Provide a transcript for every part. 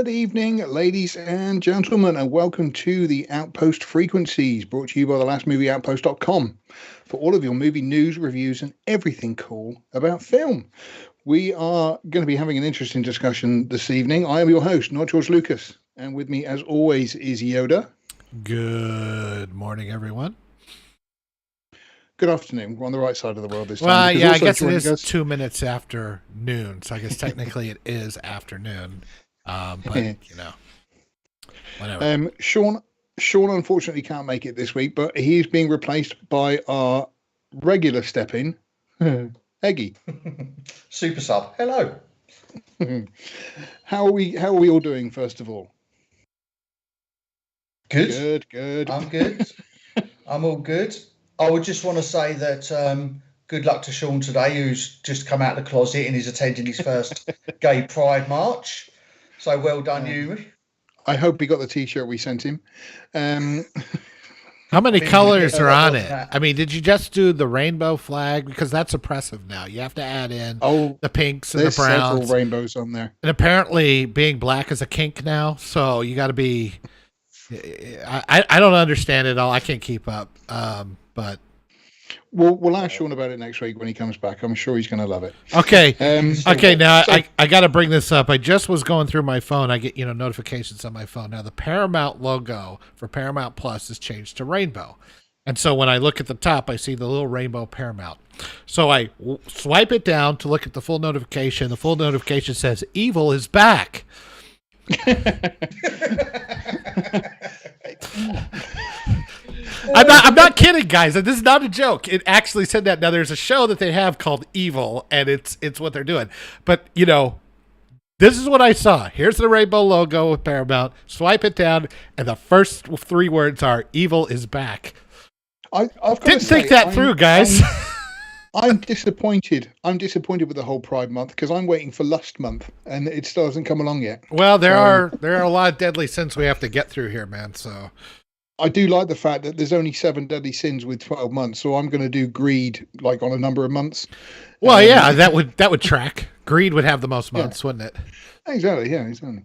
Good evening, ladies and gentlemen, and welcome to the Outpost Frequencies, brought to you by thelastmovieoutpost.com for all of your movie news, reviews, and everything cool about film. We are going to be having an interesting discussion this evening. I am your host, NotGeorgeLucas, and with me, as always, is Yoda. Good morning, everyone. Good afternoon. We're on the right side of the world this time. Well, yeah, I guess it is 2 minutes after noon, so I guess technically it is afternoon. But you know, whatever. Sean unfortunately can't make it this week, but he is being replaced by our regular step-in, Eggy. Super sub. Hello. How are we all doing, first of all? Good. Good. I'm good. I'm all good. I would just want to say that good luck to Sean today, who's just come out of the closet and is attending his first Gay Pride March. So well done, you. I hope he got the T-shirt we sent him. How many colors are on it? I mean, did you just do the rainbow flag? Because that's oppressive now. You have to add in the pinks and the browns. There's several rainbows on there. And apparently being black is a kink now, so you got to be... I don't understand it all. I can't keep up, but... We'll ask Sean about it next week when he comes back. I'm sure he's going to love it. Okay. Okay. Now I got to bring this up. I just was going through my phone. I get notifications on my phone. Now the Paramount logo for Paramount Plus is changed to rainbow, and so when I look at the top, I see the little rainbow Paramount. So I swipe it down to look at the full notification. The full notification says "Evil is back." I'm not kidding, guys. This is not a joke. It actually said that. Now there's a show that they have called Evil, and it's what they're doing. But this is what I saw. Here's the rainbow logo with Paramount. Swipe it down, and the first 3 words are "Evil is back." Didn't think that through, guys. I'm disappointed. I'm disappointed with the whole Pride Month because I'm waiting for Lust Month, and it still hasn't come along yet. Well, there are a lot of deadly sins we have to get through here, man. So. I do like the fact that there's only 7 deadly sins with 12 months, so I'm going to do greed like on a number of months. Well, yeah, that would track. Greed would have the most months, wouldn't it? Exactly. Yeah, exactly.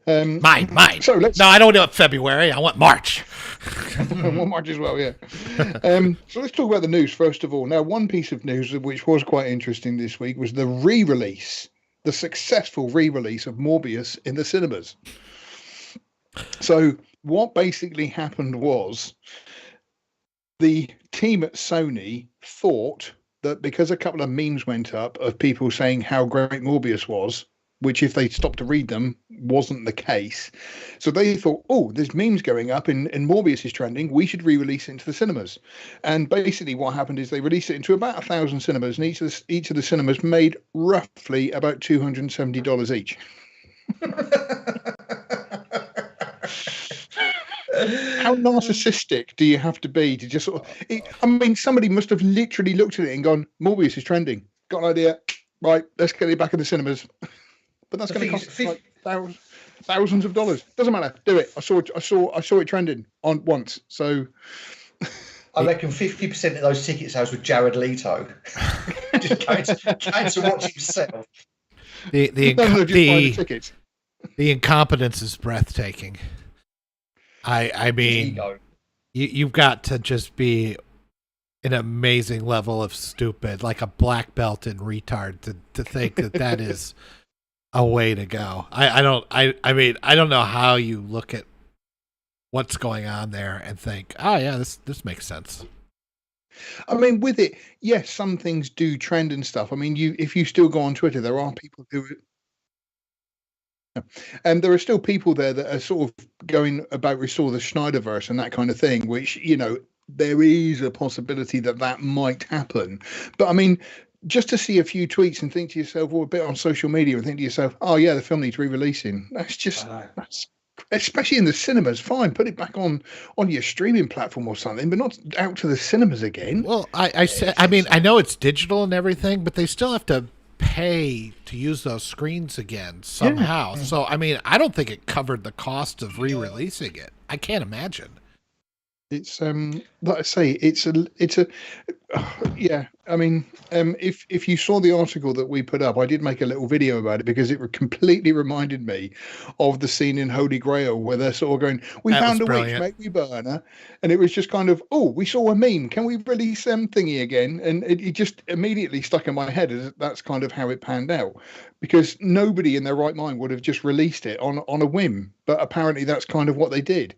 Mine. So no, I don't want February. I want March. I want March as well. Yeah. So let's talk about the news first of all. Now, one piece of news which was quite interesting this week was the successful re-release of Morbius in the cinemas. So what basically happened was the team at Sony thought that because a couple of memes went up of people saying how great Morbius was, which if they stopped to read them wasn't the case. So they thought, oh, there's memes going up and Morbius is trending. We should re-release it into the cinemas. And basically what happened is they released it into about 1,000 cinemas, and each of the cinemas made roughly about $270 each. How narcissistic do you have to be to just sort of... somebody must have literally looked at it and gone, Morbius is trending. Got an idea. Right, let's get it back in the cinemas. But that's going to cost like thousands of dollars. Doesn't matter. Do it. I saw it trending on once. So I reckon 50% of those ticket sales were Jared Leto. Just going to watch himself. The incompetence is breathtaking. I mean, you've got to just be an amazing level of stupid, like a black belt in retard, to think that is a way to go. I don't know how you look at what's going on there and think, oh yeah, this makes sense. I mean, with it, yes, some things do trend and stuff. I mean, if you still go on Twitter, there are people who... And there are still people there that are sort of going about restore the Snyderverse and that kind of thing, which, there is a possibility that might happen. But I mean, just to see a few tweets and think to yourself, or a bit on social media and think to yourself, oh yeah, the film needs re-releasing. That's especially in the cinemas. Fine, put it back on your streaming platform or something, but not out to the cinemas again. Well, I know it's digital and everything, but they still have to pay to use those screens again somehow. Yeah. So, I mean, I don't think it covered the cost of re-releasing it. I can't imagine. It's like I say, it's a Yeah, I mean, if you saw the article that we put up, I did make a little video about it because it completely reminded me of the scene in Holy Grail where they're sort of going, "We That was found a witch, brilliant. make me burn her," and it was just kind of, "Oh, we saw a meme. Can we release thingy again?" And it just immediately stuck in my head as that's kind of how it panned out, because nobody in their right mind would have just released it on a whim, but apparently that's kind of what they did.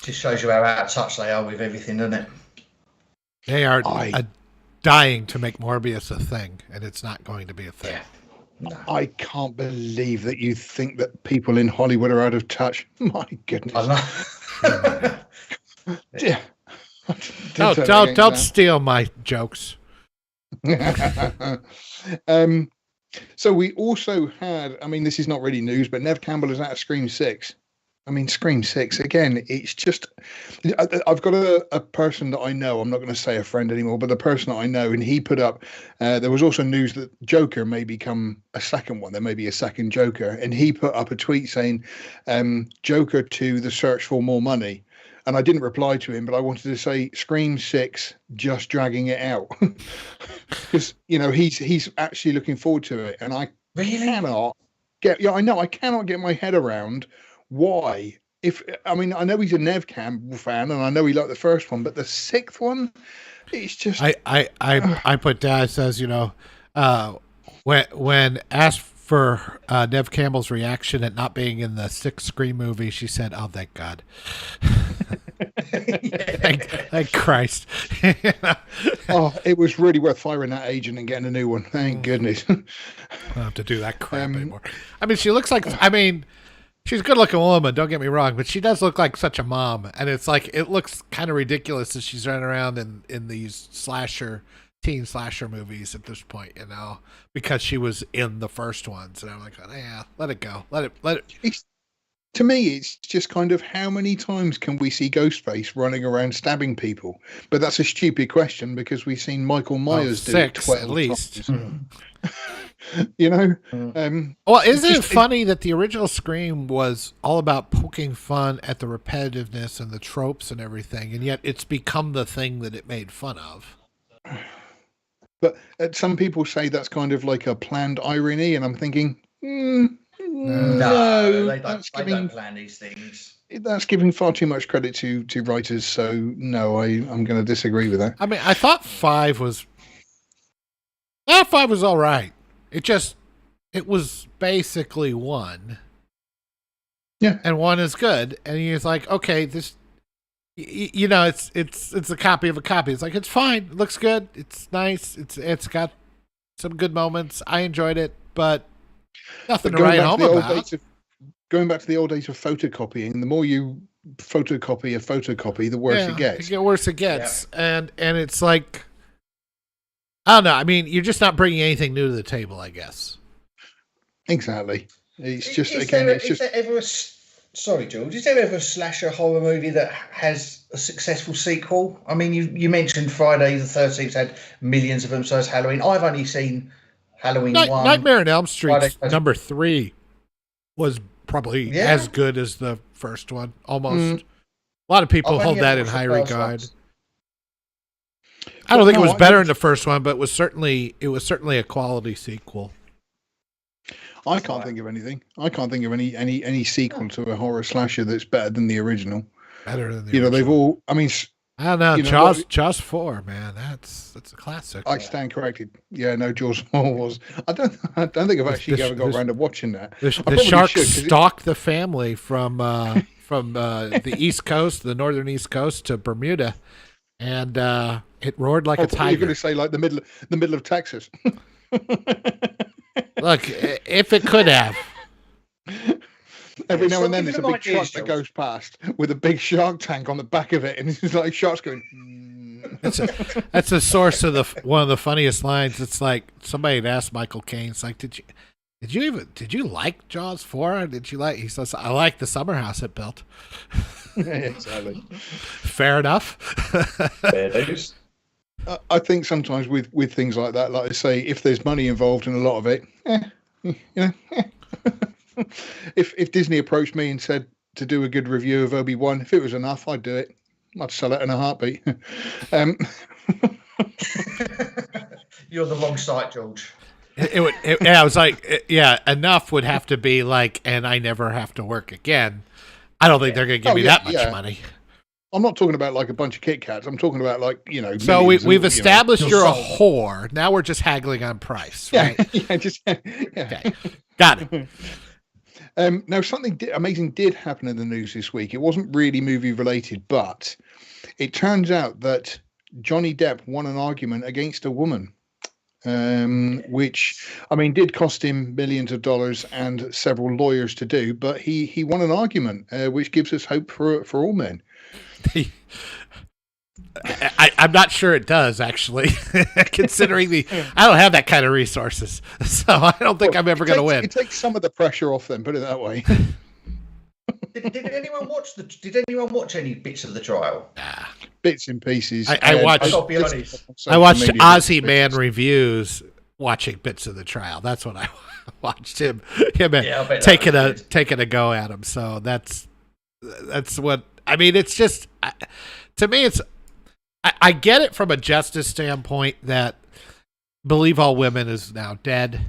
Just shows you how out of touch they are with everything, doesn't it? They are dying to make Morbius a thing, and it's not going to be a thing. Yeah. No. I can't believe that you think that people in Hollywood are out of touch. My goodness. I know. Yeah. Don't steal my jokes. So we also had, I mean, this is not really news, but Nev Campbell is out of Scream 6. I mean, Scream 6, again, it's just, I've got a person that I know, I'm not going to say a friend anymore, but the person that I know, and he put up, there was also news that Joker may become a second one. There may be a second Joker. And he put up a tweet saying, Joker 2, the search for more money. And I didn't reply to him, but I wanted to say Scream 6, just dragging it out. Because, you know, he's actually looking forward to it. And I cannot get my head around why. I know he's a Nev Campbell fan, and I know he liked the first one, but the sixth one, it's just. I put down, it says, you know, when asked for Nev Campbell's reaction at not being in the sixth Scream movie, she said, "Oh, thank God." thank Christ. Oh, it was really worth firing that agent and getting a new one. Thank goodness. I don't have to do that crap anymore. I mean, she looks like, she's a good-looking woman, don't get me wrong, but she does look like such a mom, and it's like, it looks kind of ridiculous as she's running around in these teen slasher movies at this point, you know, because she was in the first ones, and I'm like, oh, yeah, let it go. Let it. To me, it's just kind of, how many times can we see Ghostface running around stabbing people? But that's a stupid question, because we've seen Michael Myers do it 12 at least. You know? Well, isn't it funny that the original Scream was all about poking fun at the repetitiveness and the tropes and everything, and yet it's become the thing that it made fun of? But some people say that's kind of like a planned irony, and I'm thinking, no, they don't plan these things. That's giving far too much credit to writers, so no, I'm going to disagree with that. I mean, I thought 5 was all right. It was basically 1. Yeah. And 1 is good. And he's like, okay, this, you know, it's a copy of a copy. It's like, it's fine. It looks good. It's nice. It's got some good moments. I enjoyed it, but nothing to write home about. Going back to the old days of photocopying, the more you photocopy a photocopy, the worse it gets. The worse it gets. Yeah. And it's like, I don't know. I mean, you're just not bringing anything new to the table, I guess. Exactly. It's just, is there ever sorry, George, is there ever a slasher horror movie that has a successful sequel? I mean, you mentioned Friday the 13th had millions of them, so it's Halloween. I've only seen Halloween 1. Nightmare on Elm Street number 3 was probably as good as the first one, almost. A lot of people hold that in high regard. I don't think it was better in the first one, but it was certainly a quality sequel. I can't think of anything. I can't think of any sequel to a horror slasher that's better than the original. Better than the original. They've all. I mean, I don't know. Jaws 4, man, that's a classic. I stand corrected. Yeah, no, Jaws 4 was. I don't think I've actually ever got around to watching that. The shark stalked the family from the East Coast, the northern East Coast, to Bermuda, and it roared like a tiger. You're going to say like the middle of Texas. Look, if it could have. Every now and then there's a big truck that goes past with a big shark tank on the back of it, and it's like sharks going. That's a source of one of the funniest lines. It's like somebody had asked Michael Caine, it's like, did you like Jaws 4? Did you like? He says, I like the summer house it built. Exactly. Fair enough. Fair dues. I think sometimes with things like that, like I say, if there's money involved in a lot of it, you know. If Disney approached me and said to do a good review of Obi-Wan, if it was enough, I'd do it. I'd sell it in a heartbeat. You're on the wrong site, George. I was like, yeah, enough would have to be like, and I never have to work again. I don't think they're going to give me that much money. I'm not talking about like a bunch of Kit Kats. I'm talking about like, So we've established you're a whore. Now we're just haggling on price, right? Okay, got it. Now, something amazing did happen in the news this week. It wasn't really movie related, but it turns out that Johnny Depp won an argument against a woman, which, did cost him millions of dollars and several lawyers to do. But he won an argument, which gives us hope for all men. I'm not sure it does, actually, considering I don't have that kind of resources, so I don't think I'm ever going to win. It takes some of the pressure off them, put it that way. Did anyone watch any bits of the trial? Bits and pieces. I watched. I'll be honest. I watched Aussie Man reviews, watching bits of the trial. That's what I watched him taking a go at him. So that's what I mean. It's just to me, it's. I get it from a justice standpoint that believe all women is now dead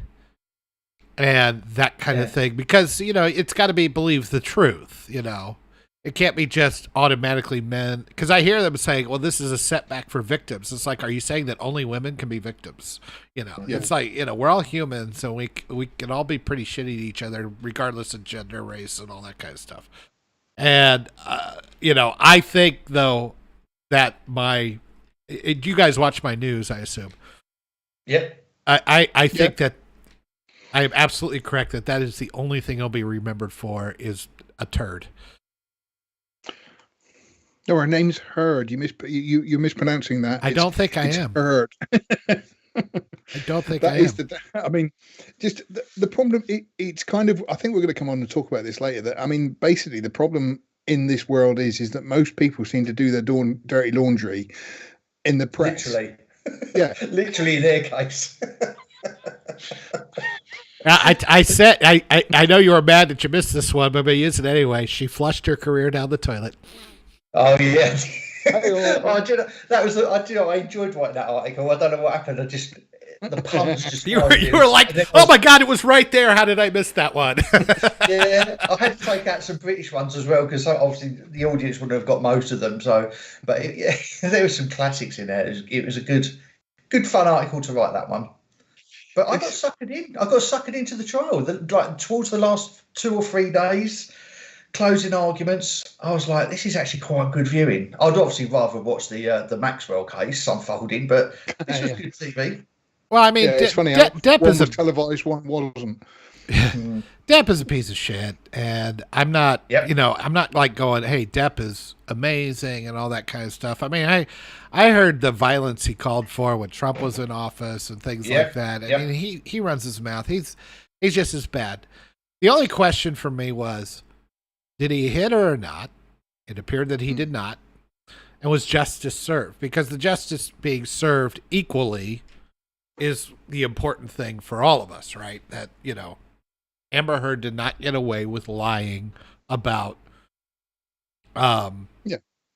and that kind of thing, because, it's got to be believe the truth, It can't be just automatically men, because I hear them saying, well, this is a setback for victims. It's like, are you saying that only women can be victims? It's like, we're all human, so we can all be pretty shitty to each other, regardless of gender, race, and all that kind of stuff. And, I think, though, that you guys watch my news, I assume. Yep. I think that I am absolutely correct that is the only thing I'll be remembered for is a turd. No, her name's Heard. You're mispronouncing that. I don't think I am. Heard. I don't think I am. Just the problem. It's kind of. I think we're going to come on and talk about this later. That basically, the problem in this world is that most people seem to do their dirty laundry in the press. Literally. Yeah. Literally in their case. I said I know you were mad that you missed this one, but I'm gonna use it anyway. She flushed her career down the toilet. Oh yeah. I enjoyed writing that article. I don't know what happened. The puns just. You were like, oh my god, it was right there. How did I miss that one? Yeah, I had to take out some British ones as well, because obviously the audience wouldn't have got most of them. So, but there were some classics in there. It was a good fun article to write, that one. But I got suckered in. I got suckered into the trial. Towards the last 2 or 3 days, closing arguments, I was like, this is actually quite good viewing. I'd obviously rather watch the Maxwell case unfolding, but this was good TV. Well, it's funny. Depp one was televised, one wasn't. Depp is a piece of shit, and I'm not. I'm not like going, "Hey, Depp is amazing" and all that kind of stuff. I heard the violence he called for when Trump was in office and things like that. He runs his mouth. He's just as bad. The only question for me was, did he hit her or not? It appeared that he did not, and was justice served? Because the justice being served equally is the important thing for all of us, right? That, Amber Heard did not get away with lying about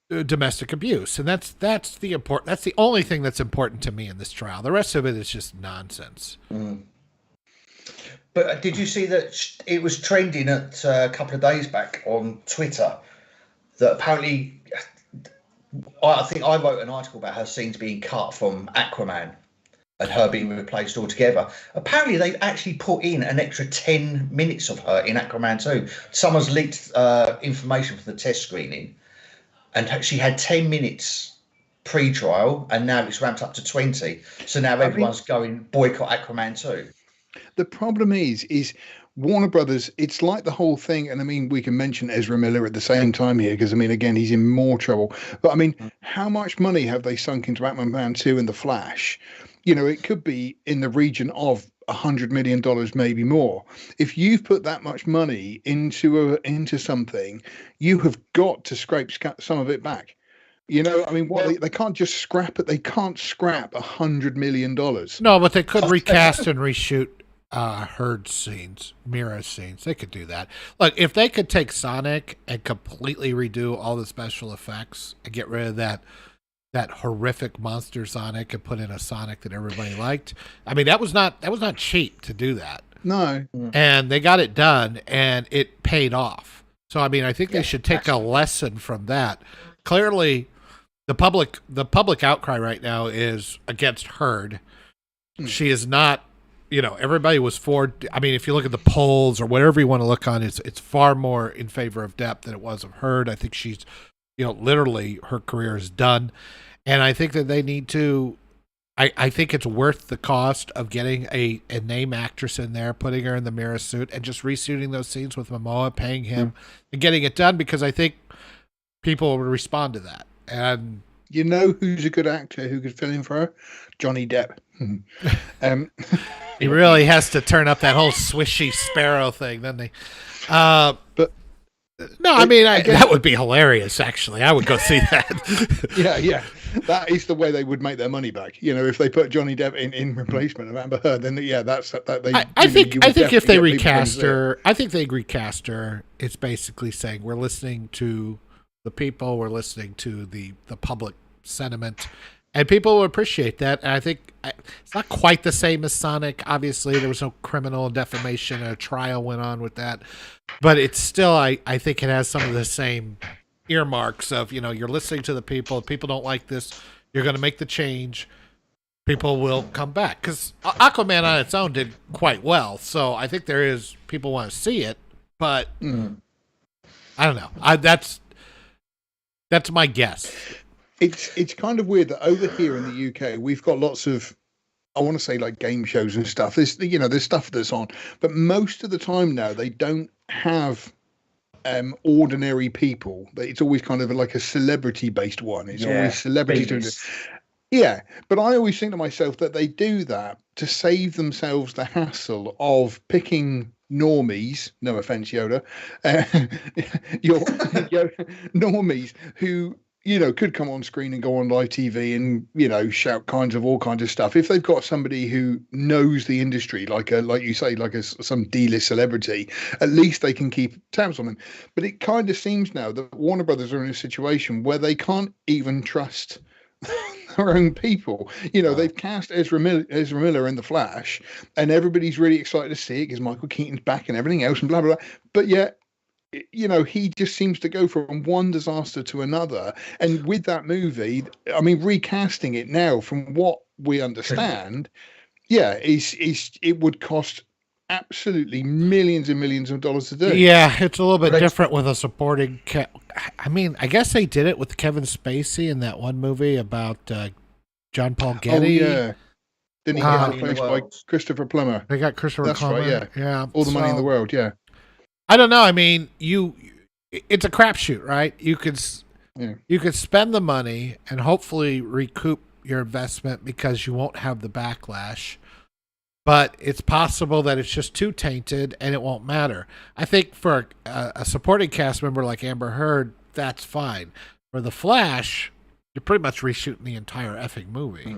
domestic abuse. And that's the only thing that's important to me in this trial. The rest of it is just nonsense. Mm. But did you see that it was trending a couple of days back on Twitter that apparently, I think I wrote an article about her scenes being cut from Aquaman and her being replaced altogether. Apparently, they've actually put in an extra 10 minutes of her in Aquaman 2. Someone's leaked information from the test screening, and she had 10 minutes pre-trial, and now it's ramped up to 20. So now everyone's going boycott Aquaman 2. The problem is Warner Brothers, it's like the whole thing, and we can mention Ezra Miller at the same time here, because again, he's in more trouble. But how much money have they sunk into Aquaman 2 and The Flash? It could be in the region of $100 million, maybe more. If you've put that much money into something, you have got to scrape some of it back. They can't just scrap it. They can't scrap $100 million. No, but they could recast and reshoot Heard scenes, Mira scenes. They could do that. Look, if they could take Sonic and completely redo all the special effects and get rid of that that horrific monster Sonic and put in a Sonic that everybody liked. I mean, that was not cheap to do that. No. And they got it done, and it paid off. So I mean, I think they should take a lesson from that. Clearly, the public outcry right now is against Heard. She is not, everybody was for. I mean, if you look at the polls or whatever you want to look on, it's far more in favor of Depp than it was of Heard. I think she's, literally her career is done, and I think that they need to. I think it's worth the cost of getting a name actress in there, putting her in the Mira suit, and just reshooting those scenes with Momoa, paying him, and getting it done, because I think people would respond to that. And you know who's a good actor who could fill in for her? Johnny Depp. He really has to turn up that whole swishy sparrow thing, doesn't he? But no, I mean, that would be hilarious, actually. I would go see that. Yeah. That is the way they would make their money back. If they put Johnny Depp in replacement of Amber Heard, then that's that. I think if they recast her, I think they recast her. It's basically saying we're listening to the people, we're listening to the public sentiment, and people will appreciate that. And I think it's not quite the same as Sonic. Obviously, there was no criminal defamation. A trial went on with that, but it's still, I think it has some of the same earmarks of, you're listening to the people. If people don't like this, you're going to make the change. People will come back, because Aquaman on its own did quite well. So I think people want to see it, but I don't know. That's my guess. It's kind of weird that over here in the UK we've got lots of, I want to say, like game shows and stuff. There's stuff that's on, but most of the time now they don't have ordinary people. It's always kind of like a celebrity based one. It's always celebrities doing it. Yeah, but I always think to myself that they do that to save themselves the hassle of picking normies, no offense, Yoda, your normies who could come on screen and go on live TV and shout all kinds of stuff. If they've got somebody who knows the industry, like you say, some D-list celebrity, at least they can keep tabs on them. But it kind of seems now that Warner Brothers are in a situation where they can't even trust their own people. They've cast Ezra Miller in The Flash, and everybody's really excited to see it because Michael Keaton's back and everything else and blah blah blah. But yet, he just seems to go from one disaster to another. And with that movie, I mean, recasting it now, from what we understand, it would cost absolutely millions and millions of dollars to do. Yeah, it's a little bit different with a supporting. I mean, I guess they did it with Kevin Spacey in that one movie about John Paul Getty. Oh, yeah. Didn't he get replaced by Christopher Plummer? They got Christopher Plummer. Right, yeah. All the money in the world, yeah. I don't know. I mean, it's a crapshoot, right? You could spend the money and hopefully recoup your investment because you won't have the backlash. But it's possible that it's just too tainted and it won't matter. I think for a supporting cast member like Amber Heard, that's fine. For The Flash, you're pretty much reshooting the entire effing movie.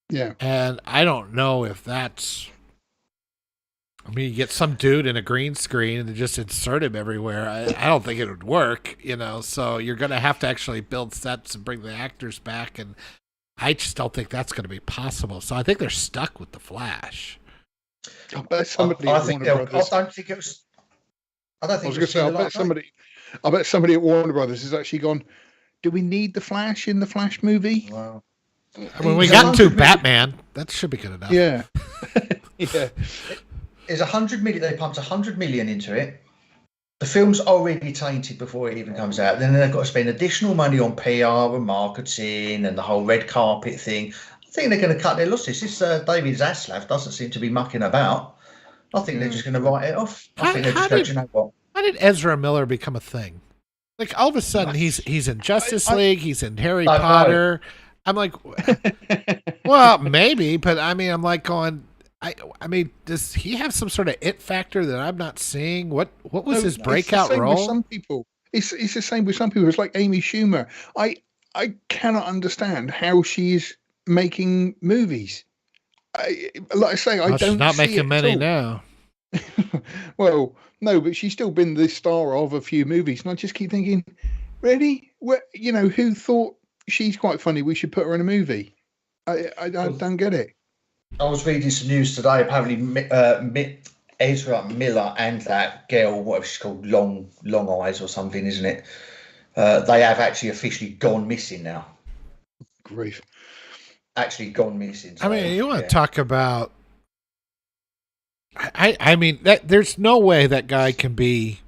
Yeah. And I don't know if that's... I mean, you get some dude in a green screen and just insert him everywhere. I don't think it would work, so you're going to have to actually build sets and bring the actors back, and I just don't think that's going to be possible. So I think they're stuck with The Flash. I bet somebody I bet somebody at Warner Brothers has actually gone, do we need The Flash in the Flash movie? Wow. I mean, we got to Batman. That should be good enough. Yeah. Yeah. There's 100 million. They pumped 100 million into it. The film's already tainted before it even comes out. Then they've got to spend additional money on PR and marketing and the whole red carpet thing. I think they're going to cut their losses. This David Zaslav doesn't seem to be mucking about. I think they're just going to write it off. I think they're just going to, you know what? How did Ezra Miller become a thing? Like, all of a sudden, he's in Justice League. He's in Harry Potter. I'm like, well, maybe, but I mean, I'm like going... I mean, does he have some sort of it factor that I'm not seeing? What was his breakout role? With some people, it's the same with some people. It's like Amy Schumer. I cannot understand how she's making movies. Like I say, I don't. She's not making many now. Well, no, but she's still been the star of a few movies, and I just keep thinking, really, who thought she's quite funny. We should put her in a movie. I don't get it. I was reading some news today. Apparently, Ezra Miller and that girl, whatever she's called, Long Eyes or something, isn't it? They have actually officially gone missing now. Grief. Actually gone missing. So, I mean, you want to talk about... I mean, there's no way that guy can be...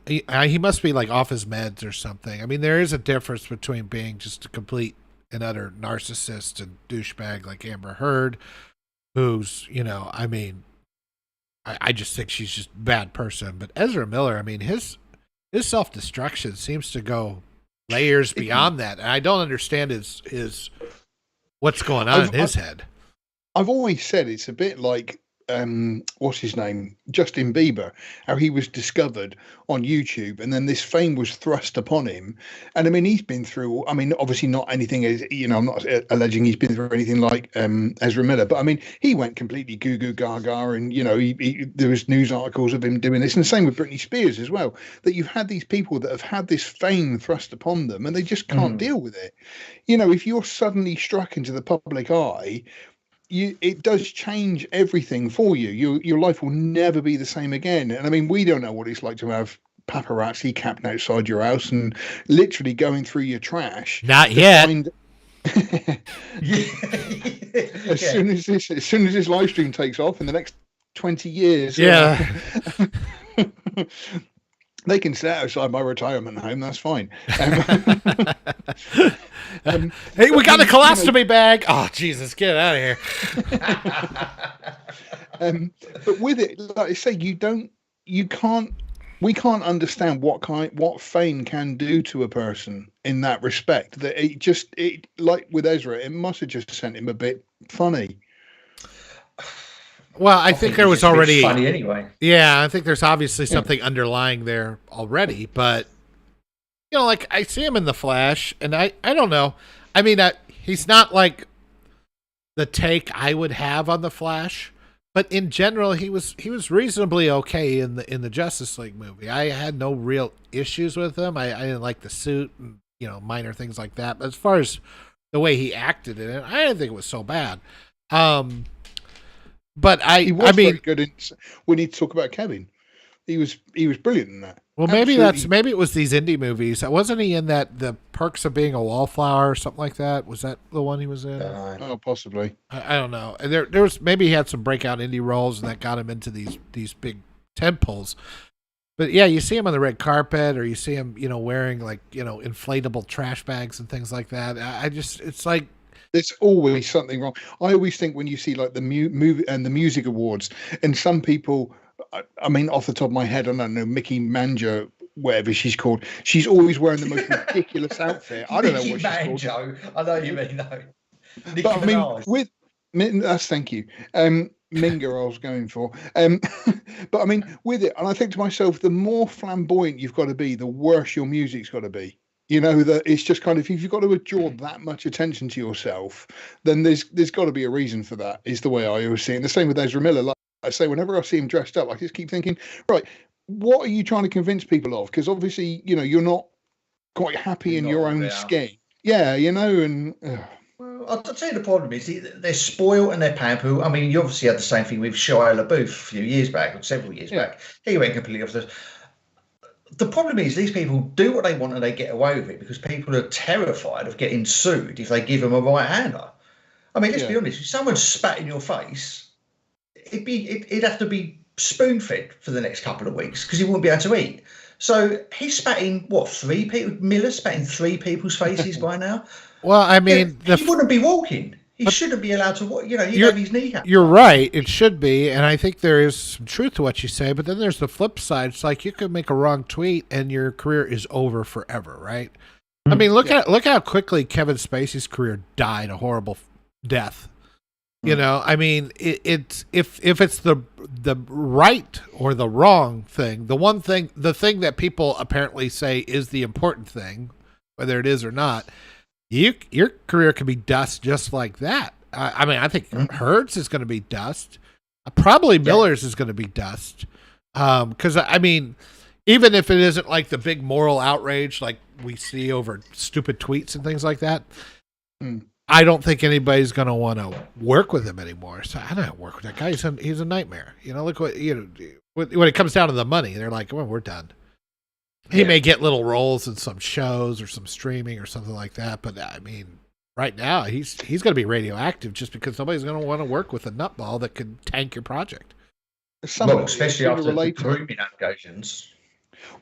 He must be like off his meds or something. I mean, there is a difference between being just a complete and utter narcissist and douchebag like Amber Heard, who's, I mean, I just think she's just a bad person. But Ezra Miller, I mean, his self-destruction seems to go layers beyond that. And I don't understand his what's going on in his head. I've always said it's a bit like what's his name, Justin Bieber, how he was discovered on YouTube and then this fame was thrust upon him. And I mean, he's been through, I mean, obviously not anything as, I'm not alleging he's been through anything like Ezra Miller, but I mean, he went completely goo goo gaga and, there was news articles of him doing this, and the same with Britney Spears as well, that you've had these people that have had this fame thrust upon them and they just can't deal with it. If you're suddenly struck into the public eye, it does change everything for you. Your life will never be the same again. And I mean, we don't know what it's like to have paparazzi camping outside your house and literally going through your trash. Not yet. As soon as this live stream takes off in the next 20 years, they can sit outside my retirement home. That's fine. Hey, we got a colostomy bag. Oh, Jesus, get out of here. But with it, like I say, we can't understand what fame can do to a person in that respect. That it like with Ezra, it must have just sent him a bit funny. Well, I think there was already funny anyway. Yeah, I think there's obviously something underlying there already, but like I see him in The Flash, and I don't know. I mean, he's not like the take I would have on The Flash, but in general, he was reasonably okay in the Justice League movie. I had no real issues with him. I didn't like the suit and minor things like that. But as far as the way he acted in it, I didn't think it was so bad. But he was very good we need to talk about Kevin. He was brilliant in that. Well, maybe it was these indie movies. Wasn't he in that The Perks of Being a Wallflower or something like that? Was that the one he was in? Oh, possibly. I don't know. And there was, maybe he had some breakout indie roles and that got him into these big tentpoles. But yeah, you see him on the red carpet, or you see him, wearing like inflatable trash bags and things like that. It's like. There's always something wrong. I always think when you see like the movie and the music awards, and some people, I mean, off the top of my head, I don't know, Mickey Manjo, whatever she's called, she's always wearing the most ridiculous outfit. I don't know what she's called. I know you mean though. But I mean, thank you. Minger I was going for. But I mean, with it, and I think to myself, the more flamboyant you've got to be, the worse your music's got to be. That it's just kind of, if you've got to draw that much attention to yourself, then there's got to be a reason for that, is the way I always see it. And the same with Ezra Miller. Like I say, whenever I see him dressed up, I just keep thinking, right, what are you trying to convince people of? Because obviously, you're not quite happy in your own skin. Yeah, and... Well, I'll tell you the problem is they're spoiled and they're pampered. I mean, you obviously had the same thing with Shia LaBeouf a few years back, or several years back. He went completely off the problem is these people do what they want and they get away with it because people are terrified of getting sued if they give them a right-hander. I mean, let's be honest. If someone spat in your face, it'd have to be spoon-fed for the next couple of weeks because he wouldn't be able to eat. So he's spat in, 3 people? Miller spat in 3 people's faces by now. Well, I mean... he wouldn't be walking. He shouldn't be allowed to walk. He'd have his kneecap. You're right. It should be. And I think there is some truth to what you say. But then there's the flip side. It's like you could make a wrong tweet and your career is over forever, right? I mean, look how quickly Kevin Spacey's career died a horrible death. I mean, it's if it's the right or the wrong thing, the thing that people apparently say is the important thing, whether it is or not, your career could be dust just like that. I mean, I think Hurd's is going to be dust. Probably Miller's is going to be dust. Because I mean, even if it isn't like the big moral outrage like we see over stupid tweets and things like that. I don't think anybody's going to want to work with him anymore. So I don't work with that guy. He's a nightmare. Look what when it comes down to the money, they're like, well, we're done. He may get little roles in some shows or some streaming or something like that, but I mean, right now he's going to be radioactive just because nobody's going to want to work with a nutball that could tank your project. Especially after the grooming allegations.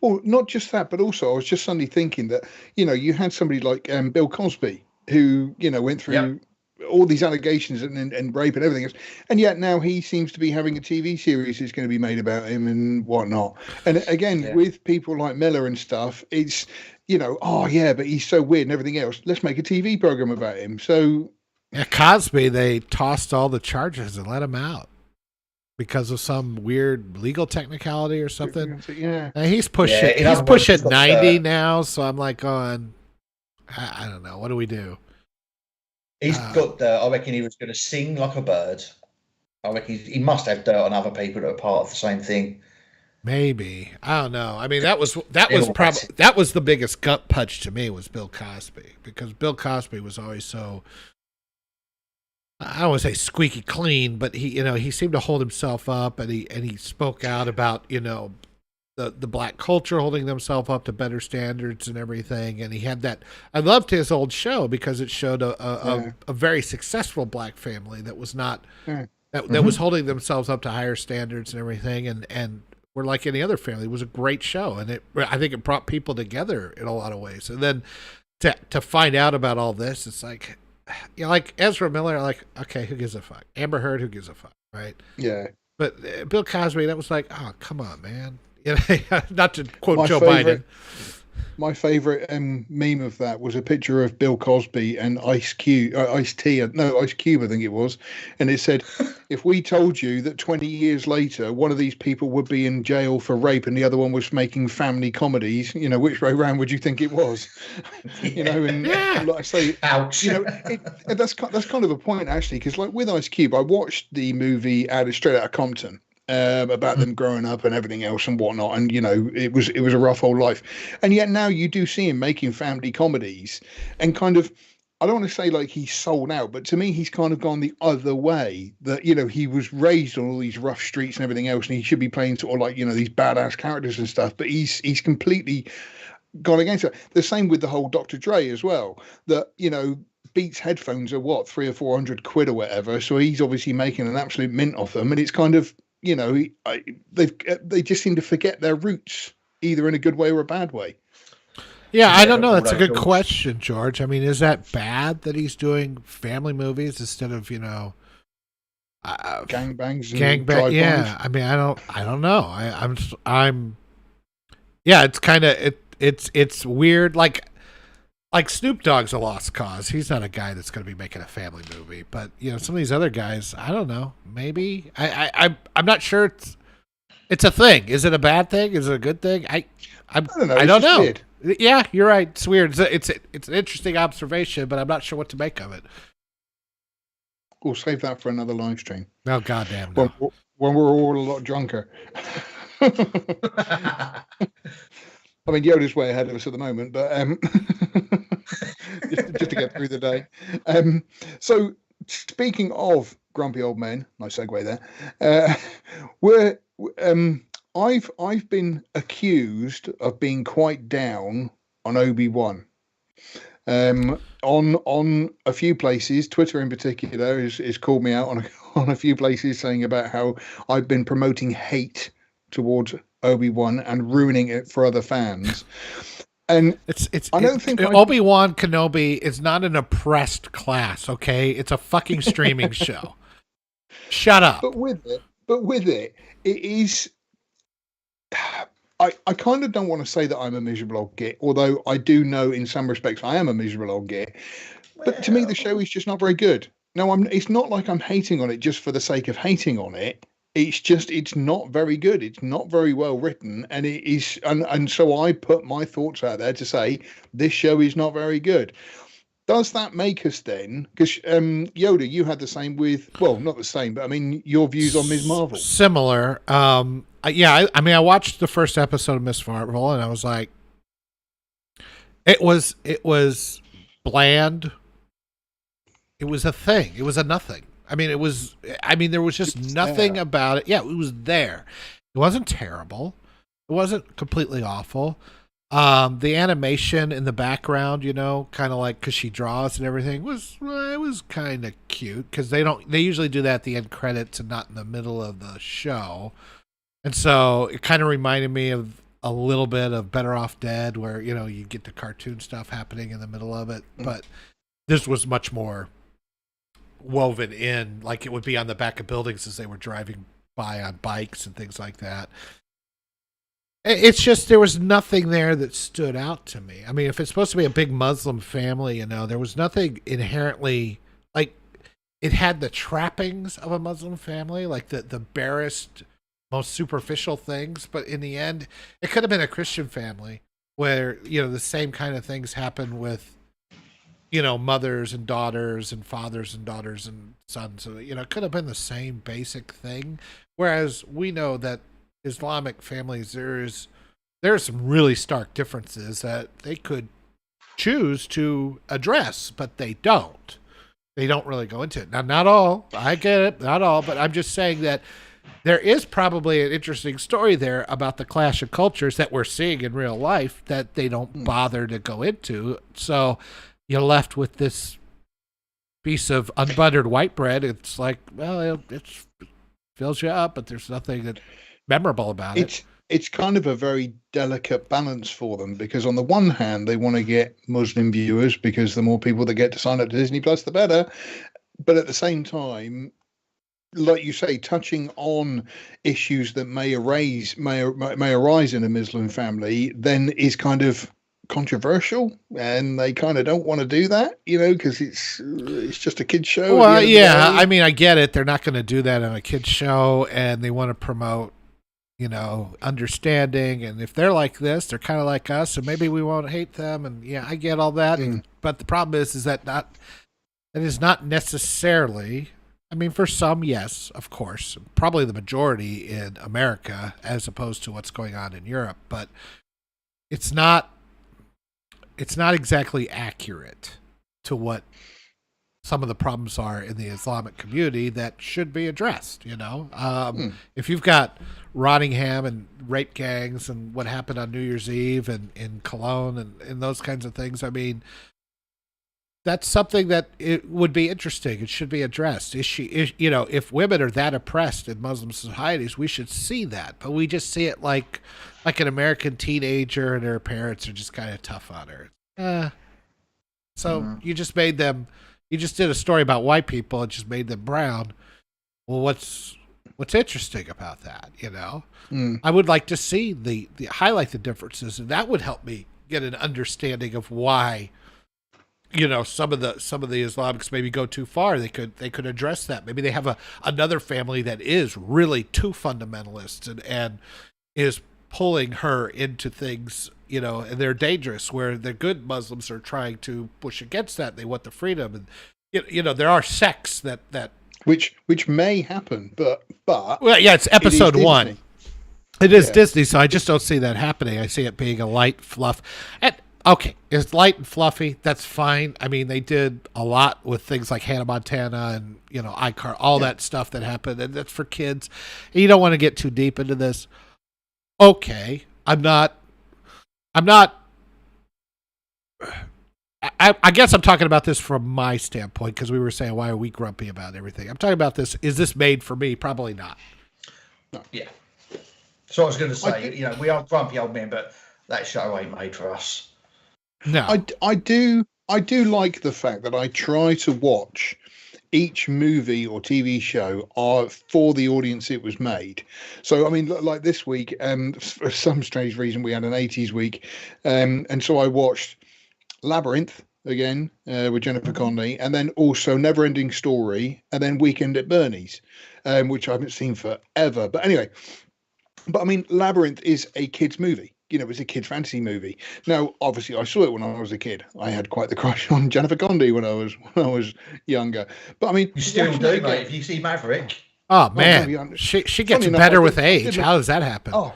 Well, not just that, but also I was just suddenly thinking that you had somebody like Bill Cosby who went through all these allegations and rape and everything else, and yet now he seems to be having a TV series that's going to be made about him and whatnot. And again, with people like Miller and stuff, it's but he's so weird and everything else. Let's make a TV program about him. So Cosby, they tossed all the charges and let him out because of some weird legal technicality or something. Yeah, and he's pushing. He's pushing 90 now, so I'm like going, I don't know. What do we do? He's got I reckon he was going to sing like a bird. I reckon he must have dirt on other people that are part of the same thing. Maybe. I don't know. I mean, that was the biggest gut punch to me was Bill Cosby, because Bill Cosby was always so, I don't want to say squeaky clean, but he seemed to hold himself up, and he spoke out about the black culture holding themselves up to better standards and everything. And he had that. I loved his old show because it showed a very successful black family that was not that was holding themselves up to higher standards and everything. And we're like any other family. It was a great show, and I think it brought people together in a lot of ways. And then to find out about all this, it's like, like Ezra Miller, like, okay, who gives a fuck? Amber Heard, who gives a fuck, right? Yeah. But Bill Cosby, that was like, oh, come on, man. Not to quote Joe Biden. My favorite meme of that was a picture of Bill Cosby and Ice Cube, Ice T, Ice Cube, I think it was, and it said, "If we told you that 20 years later one of these people would be in jail for rape and the other one was making family comedies, which way round would you think it was?" And like I say, ouch. That's kind of a point actually, because like with Ice Cube, I watched the movie Straight Outta Compton. About them growing up and everything else and whatnot, and it was a rough old life, and yet now you do see him making family comedies, and kind of, I don't want to say like he's sold out, but to me he's kind of gone the other way, that he was raised on all these rough streets and everything else, and he should be playing sort of like these badass characters and stuff, but he's completely gone against it. The same with the whole Dr. Dre as well, that Beats headphones are what, £300 or £400 or whatever, so he's obviously making an absolute mint of them, and it's kind of, they just seem to forget their roots, either in a good way or a bad way. Yeah, I don't know. That's a good question, George. I mean, is that bad that he's doing family movies instead of gangbangs? Gangbang. Yeah, I mean, I don't know. I'm. Yeah, it's kind of it's weird. Like Snoop Dogg's a lost cause. He's not a guy that's going to be making a family movie. But some of these other guys, I don't know. Maybe I'm not sure. It's a thing. Is it a bad thing? Is it a good thing? I don't know. I don't know. Weird. Yeah, you're right. It's weird. It's an interesting observation, but I'm not sure what to make of it. We'll save that for another live stream. Oh, goddamn! No. When we're all a lot drunker. I mean, Yoda's way ahead of us at the moment, but just to get through the day. So, speaking of grumpy old men, nice segue there. I've been accused of being quite down on Obi-Wan. On a few places, Twitter in particular is called me out on a few places, saying about how I've been promoting hate towards Obi-Wan and ruining it for other fans. And I don't think Obi-Wan Kenobi is not an oppressed class, okay? It's a fucking streaming show. Shut up. But with it is. I kind of don't want to say that I'm a miserable old git, although I do know in some respects I am a miserable old git. But to me, the show is just not very good. No, it's not like I'm hating on it just for the sake of hating on it. It's not very good. It's not very well written, and it is, and so I put my thoughts out there to say this show is not very good. does that make us then? Because Yoda, you had the same with, well, not the same, but I mean, your views on Ms. Marvel. Similar. I mean, I watched the first episode of Ms. Marvel, and I was like, it was bland. It was a thing. It was a nothing. I mean, there was just nothing about it. Yeah, it was there. It wasn't terrible. It wasn't completely awful. The animation in the background, kind of like because she draws and everything, it was kind of cute because they usually do that at the end credits and not in the middle of the show, and so it kind of reminded me of a little bit of Better Off Dead, where you get the cartoon stuff happening in the middle of it, but this was much more woven in, like it would be on the back of buildings as they were driving by on bikes and things like that. It's just there was nothing there that stood out to me. I mean, if it's supposed to be a big Muslim family, there was nothing inherently like it had the trappings of a Muslim family, like the barest, most superficial things. But in the end, it could have been a Christian family where the same kind of things happen with mothers and daughters and fathers and daughters and sons. So, it could have been the same basic thing. Whereas we know that Islamic families, there are some really stark differences that they could choose to address, but they don't. They don't really go into it. Now, not all. I get it, not all, but I'm just saying that there is probably an interesting story there about the clash of cultures that we're seeing in real life that they don't bother to go into. So you're left with this piece of unbuttered white bread. It's like, well, it fills you up, but there's nothing that memorable about it. It's kind of a very delicate balance for them, because on the one hand they want to get Muslim viewers because the more people that get to sign up to Disney Plus the better, but at the same time, like you say, touching on issues that may arise in a Muslim family then is kind of controversial, and they kind of don't want to do that, because it's just a kid's show. Well, yeah, I mean, I get it. They're not going to do that on a kid's show, and they want to promote understanding, and if they're like this, they're kind of like us, so maybe we won't hate them. And yeah, I get all that, but the problem is that it is not necessarily. I mean, for some, yes, of course, probably the majority in America, as opposed to what's going on in Europe, but it's not exactly accurate to what some of the problems are in the Islamic community that should be addressed. If you've got Rottingham and rape gangs and what happened on New Year's Eve and in Cologne and those kinds of things, I mean, that's something that it would be interesting. It should be addressed. If women are that oppressed in Muslim societies, we should see that. But we just see it like an American teenager and her parents are just kind of tough on her. You just made them. You just did a story about white people and just made them brown. Well, what's interesting about that? I would like to see the highlight the differences, and that would help me get an understanding of why. Some of the Islamics maybe go too far. They could address that. Maybe they have another family that is really too fundamentalist and is pulling her into things, and they're dangerous, where the good Muslims are trying to push against that. They want the freedom, and there are sects that which may happen, but well, yeah, it's episode 1. It is Disney, so I just don't see that happening. I see it being a light fluff. And okay, it's light and fluffy. That's fine. I mean, they did a lot with things like Hannah Montana and iCar, all that stuff that happened, and that's for kids. And you don't want to get too deep into this. Okay, I'm not. I guess I'm talking about this from my standpoint, because we were saying, why are we grumpy about everything? I'm talking about this. Is this made for me? Probably not. No. Yeah. So I was going to say, we are grumpy old men, but that show ain't made for us. No. I do like the fact that I try to watch each movie or TV show for the audience it was made. So, I mean, like this week, for some strange reason, we had an 80s week. And so I watched Labyrinth again with Jennifer Connelly, and then also Neverending Story, and then Weekend at Bernie's, which I haven't seen forever. But anyway, I mean, Labyrinth is a kid's movie. it was a kid fantasy movie. Now, obviously, I saw it when I was a kid. I had quite the crush on Jennifer Connelly when I was younger. But I mean, you still do, mate. If you see Maverick, oh man, no, she gets better with age. How does that happen? Oh,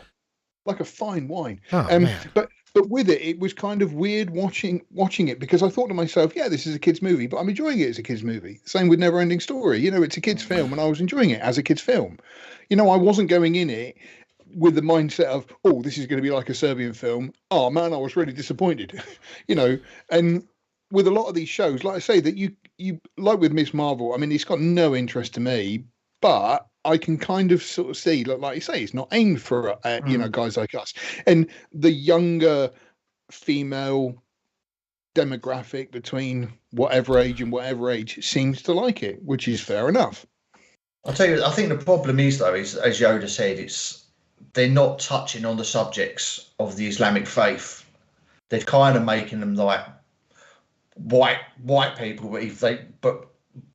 like a fine wine. Oh, man. But with it was kind of weird watching it, because I thought to myself, yeah, this is a kid's movie, but I'm enjoying it as a kid's movie. Same with Neverending Story. It's a kid's film, and I was enjoying it as a kid's film. I wasn't going in it with the mindset of, oh, this is going to be like a Serbian film. Oh man, I was really disappointed. And with a lot of these shows, like I say, that you like with Miss Marvel, I mean, it's got no interest to me, but I can kind of sort of see, like you say, it's not aimed for guys like us, and the younger female demographic between whatever age and whatever age seems to like it, which is fair enough. I'll tell you, I think the problem is, though, is, as Yoda said, they're not touching on the subjects of the Islamic faith. They're kind of making them like white people, but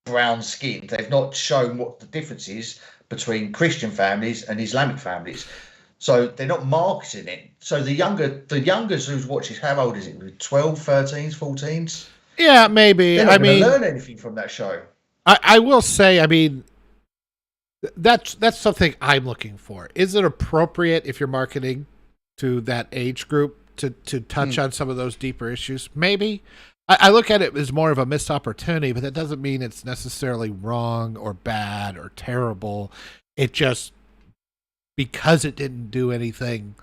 brown skin. They've not shown what the difference is between Christian families and Islamic families. So they're not marketing it. So the youngers who's watching, how old is it? 12, 13s, 14s? Yeah, maybe. They're not going to learn anything from that show. I will say, I mean, that's something I'm looking for. Is it appropriate if you're marketing to that age group to touch on some of those deeper issues? Maybe. I look at it as more of a missed opportunity, but that doesn't mean it's necessarily wrong or bad or terrible. It just, because it didn't do anything,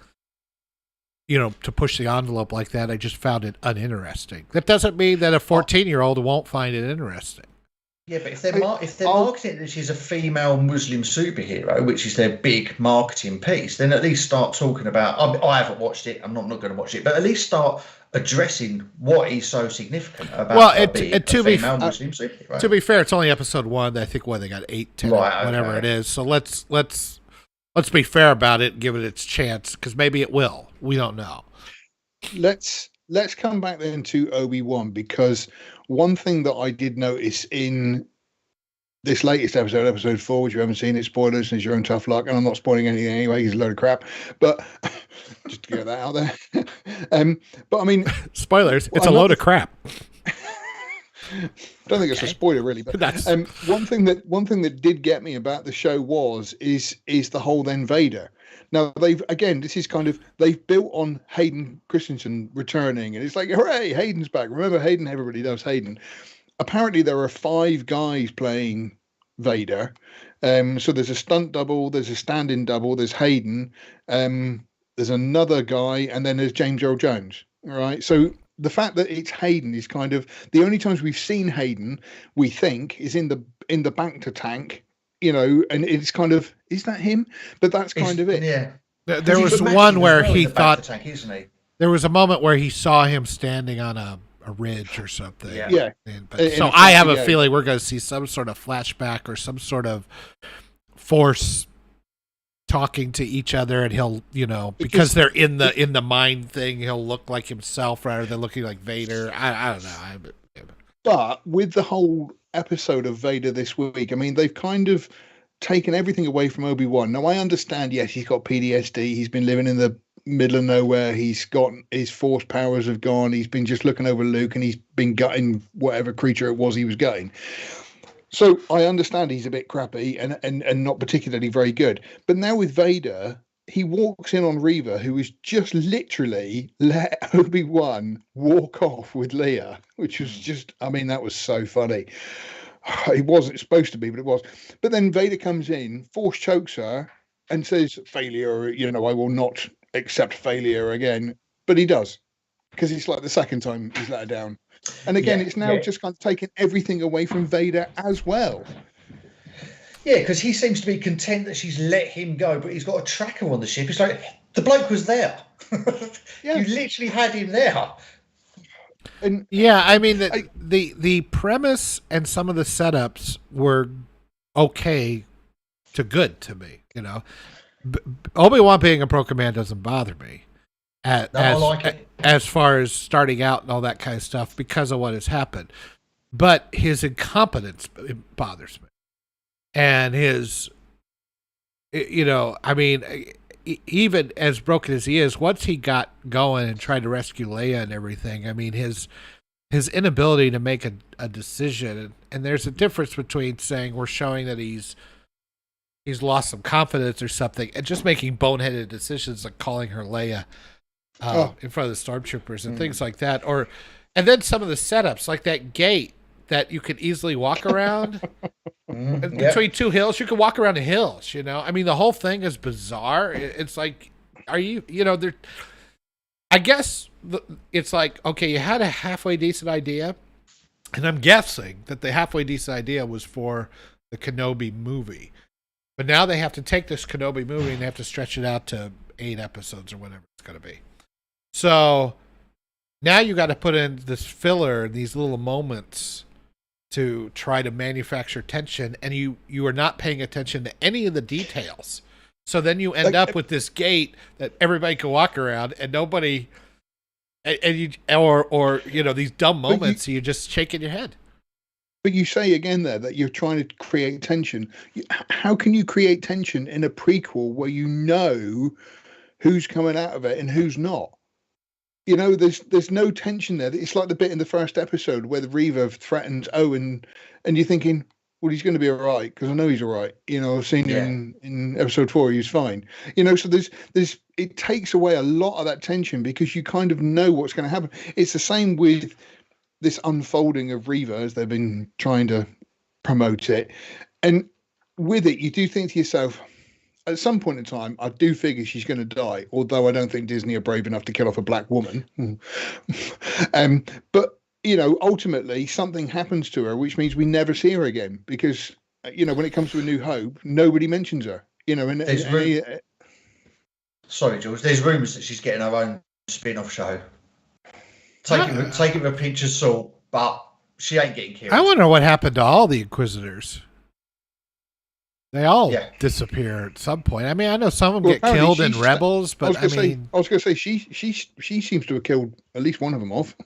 to push the envelope like that, I just found it uninteresting. That doesn't mean that a 14-year-old won't find it interesting. Yeah, but if they're marketing that she's a female Muslim superhero, which is their big marketing piece, then at least start talking about. I haven't watched it. I'm not going to watch it, but at least start addressing what is so significant about being a female Muslim superhero. To be fair, it's only episode 1. I think they got 8, 10, whatever it is. So let's be fair about it and give it its chance, because maybe it will. We don't know. Let's come back then to Obi-Wan, because one thing that I did notice in this latest episode 4, which you haven't seen, it's spoilers and it's your own tough luck, and I'm not spoiling anything anyway, he's a load of crap, but just to get that out there. But I mean, spoilers, it's a load of crap. I don't think it's a spoiler really, but one thing that did get me about the show is the whole then Vader. Now they've built on Hayden Christensen returning, and it's like, hooray, Hayden's back. Remember Hayden? Everybody loves Hayden. Apparently there are 5 guys playing Vader. So there's a stunt double, there's a stand-in double, there's Hayden, there's another guy, and then there's James Earl Jones. All right. So the fact that it's Hayden is kind of the only times we've seen Hayden, we think, is in the back to tank, and it's kind of, is that him? But that's kind of it. Yeah. There was one where he thought, tank, isn't he? There was a moment where he saw him standing on a ridge or something. Yeah. So I have a feeling we're going to see some sort of flashback or some sort of force talking to each other, and he'll, because they're in the mind thing, he'll look like himself rather than looking like Vader. I don't know. But with the whole episode of Vader this week, I mean, they've kind of taken everything away from Obi-Wan. Now, I understand, yes, he's got PTSD. He's been living in the middle of nowhere. He's got his force powers have gone. He's been just looking over Luke, and he's been gutting whatever creature it was he was gutting. So I understand he's a bit crappy and not particularly very good. But now with Vader, he walks in on Reva, who is just literally let Obi-Wan walk off with Leia, which was just, I mean, that was so funny. It wasn't supposed to be, but it was. But then Vader comes in, force chokes her, and says, failure, I will not accept failure again. But he does, because it's like the second time he's let her down. And again, it's now just kind of taken everything away from Vader as well. Yeah, because he seems to be content that she's let him go, but he's got a tracker on the ship. It's like, the bloke was there. You literally had him there. And I mean, the premise and some of the setups were okay to good to me. Obi-Wan being a pro command doesn't bother me. I like it. As far as starting out and all that kind of stuff, because of what has happened. But his incompetence bothers me. And his, I mean, even as broken as he is, once he got going and tried to rescue Leia and everything, I mean, his inability to make a decision, and there's a difference between saying we're showing that he's lost some confidence or something, and just making boneheaded decisions like calling her Leia in front of the stormtroopers and things like that, and then some of the setups like that gate that you could easily walk around between two hills. You could walk around the hills, you know. I mean, the whole thing is bizarre. It's like, are you know, there? I guess it's like, okay, you had a halfway decent idea, and I'm guessing that the halfway decent idea was for the Kenobi movie, but now they have to take this Kenobi movie and they have to stretch it out to 8 episodes or whatever it's going to be. So now you got to put in this filler, these little moments to try to manufacture tension, and you are not paying attention to any of the details. So then you end up with this gate that everybody can walk around, and nobody, and you, or you know, these dumb moments, you're just shaking your head. But you say again there that you're trying to create tension. How can you create tension in a prequel where you know who's coming out of it and who's not? You know, there's no tension there. It's like the bit in the first episode where the Reaver threatens Owen, and you're thinking, well, he's going to be all right because I know he's all right. You know, I've seen him in episode 4; he's fine. You know, so there's it takes away a lot of that tension because you kind of know what's going to happen. It's the same with this unfolding of Reaver as they've been trying to promote it, and with it, you do think to yourself, at some point in time, I do figure she's going to die, although I don't think Disney are brave enough to kill off a black woman. But, you know, ultimately something happens to her, which means we never see her again because, you know, when it comes to A New Hope, nobody mentions her, you know. Sorry, George, there's rumours that she's getting her own spin-off show. Take it with a pinch of salt, but she ain't getting killed. I wonder what happened to all the Inquisitors. They all disappear at some point. I mean, I know some of them get killed in Rebels, but I was going to say she seems to have killed at least one of them off.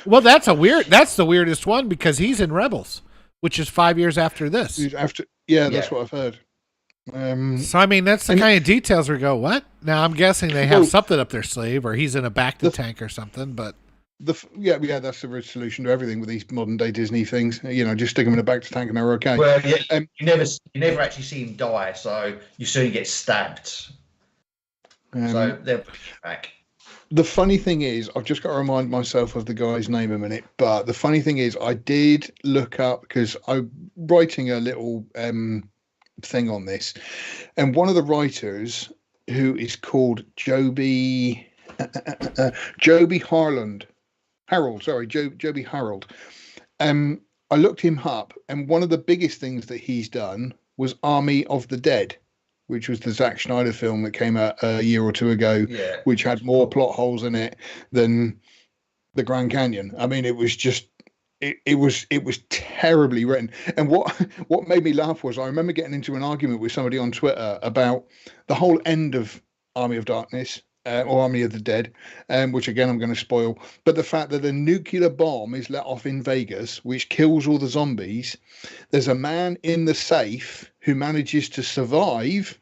Well, that's the weirdest one because he's in Rebels, which is 5 years after this. That's what I've heard. So I mean, that's the kind of details we go, what? Now I'm guessing they have something up their sleeve, or he's in a bacta tank or something. But that's the solution to everything with these modern day Disney things. You know, just stick them in a bacta tank and they're okay. Well, you never actually see him die, so you soon get stabbed. So they're back. The funny thing is, I've just got to remind myself of the guy's name a minute. But the funny thing is, I did look up because I'm writing a little thing on this, and one of the writers, who is called Joby Harold. I looked him up, and one of the biggest things that he's done was Army of the Dead, which was the Zack Snyder film that came out a year or two ago, which had more plot holes in it than the Grand Canyon. I mean, it was just it was terribly written. And what made me laugh was I remember getting into an argument with somebody on Twitter about the whole end of Army of Darkness. Or Army of the Dead, which again I'm going to spoil, but the fact that a nuclear bomb is let off in Vegas, which kills all the zombies, there's a man in the safe who manages to survive,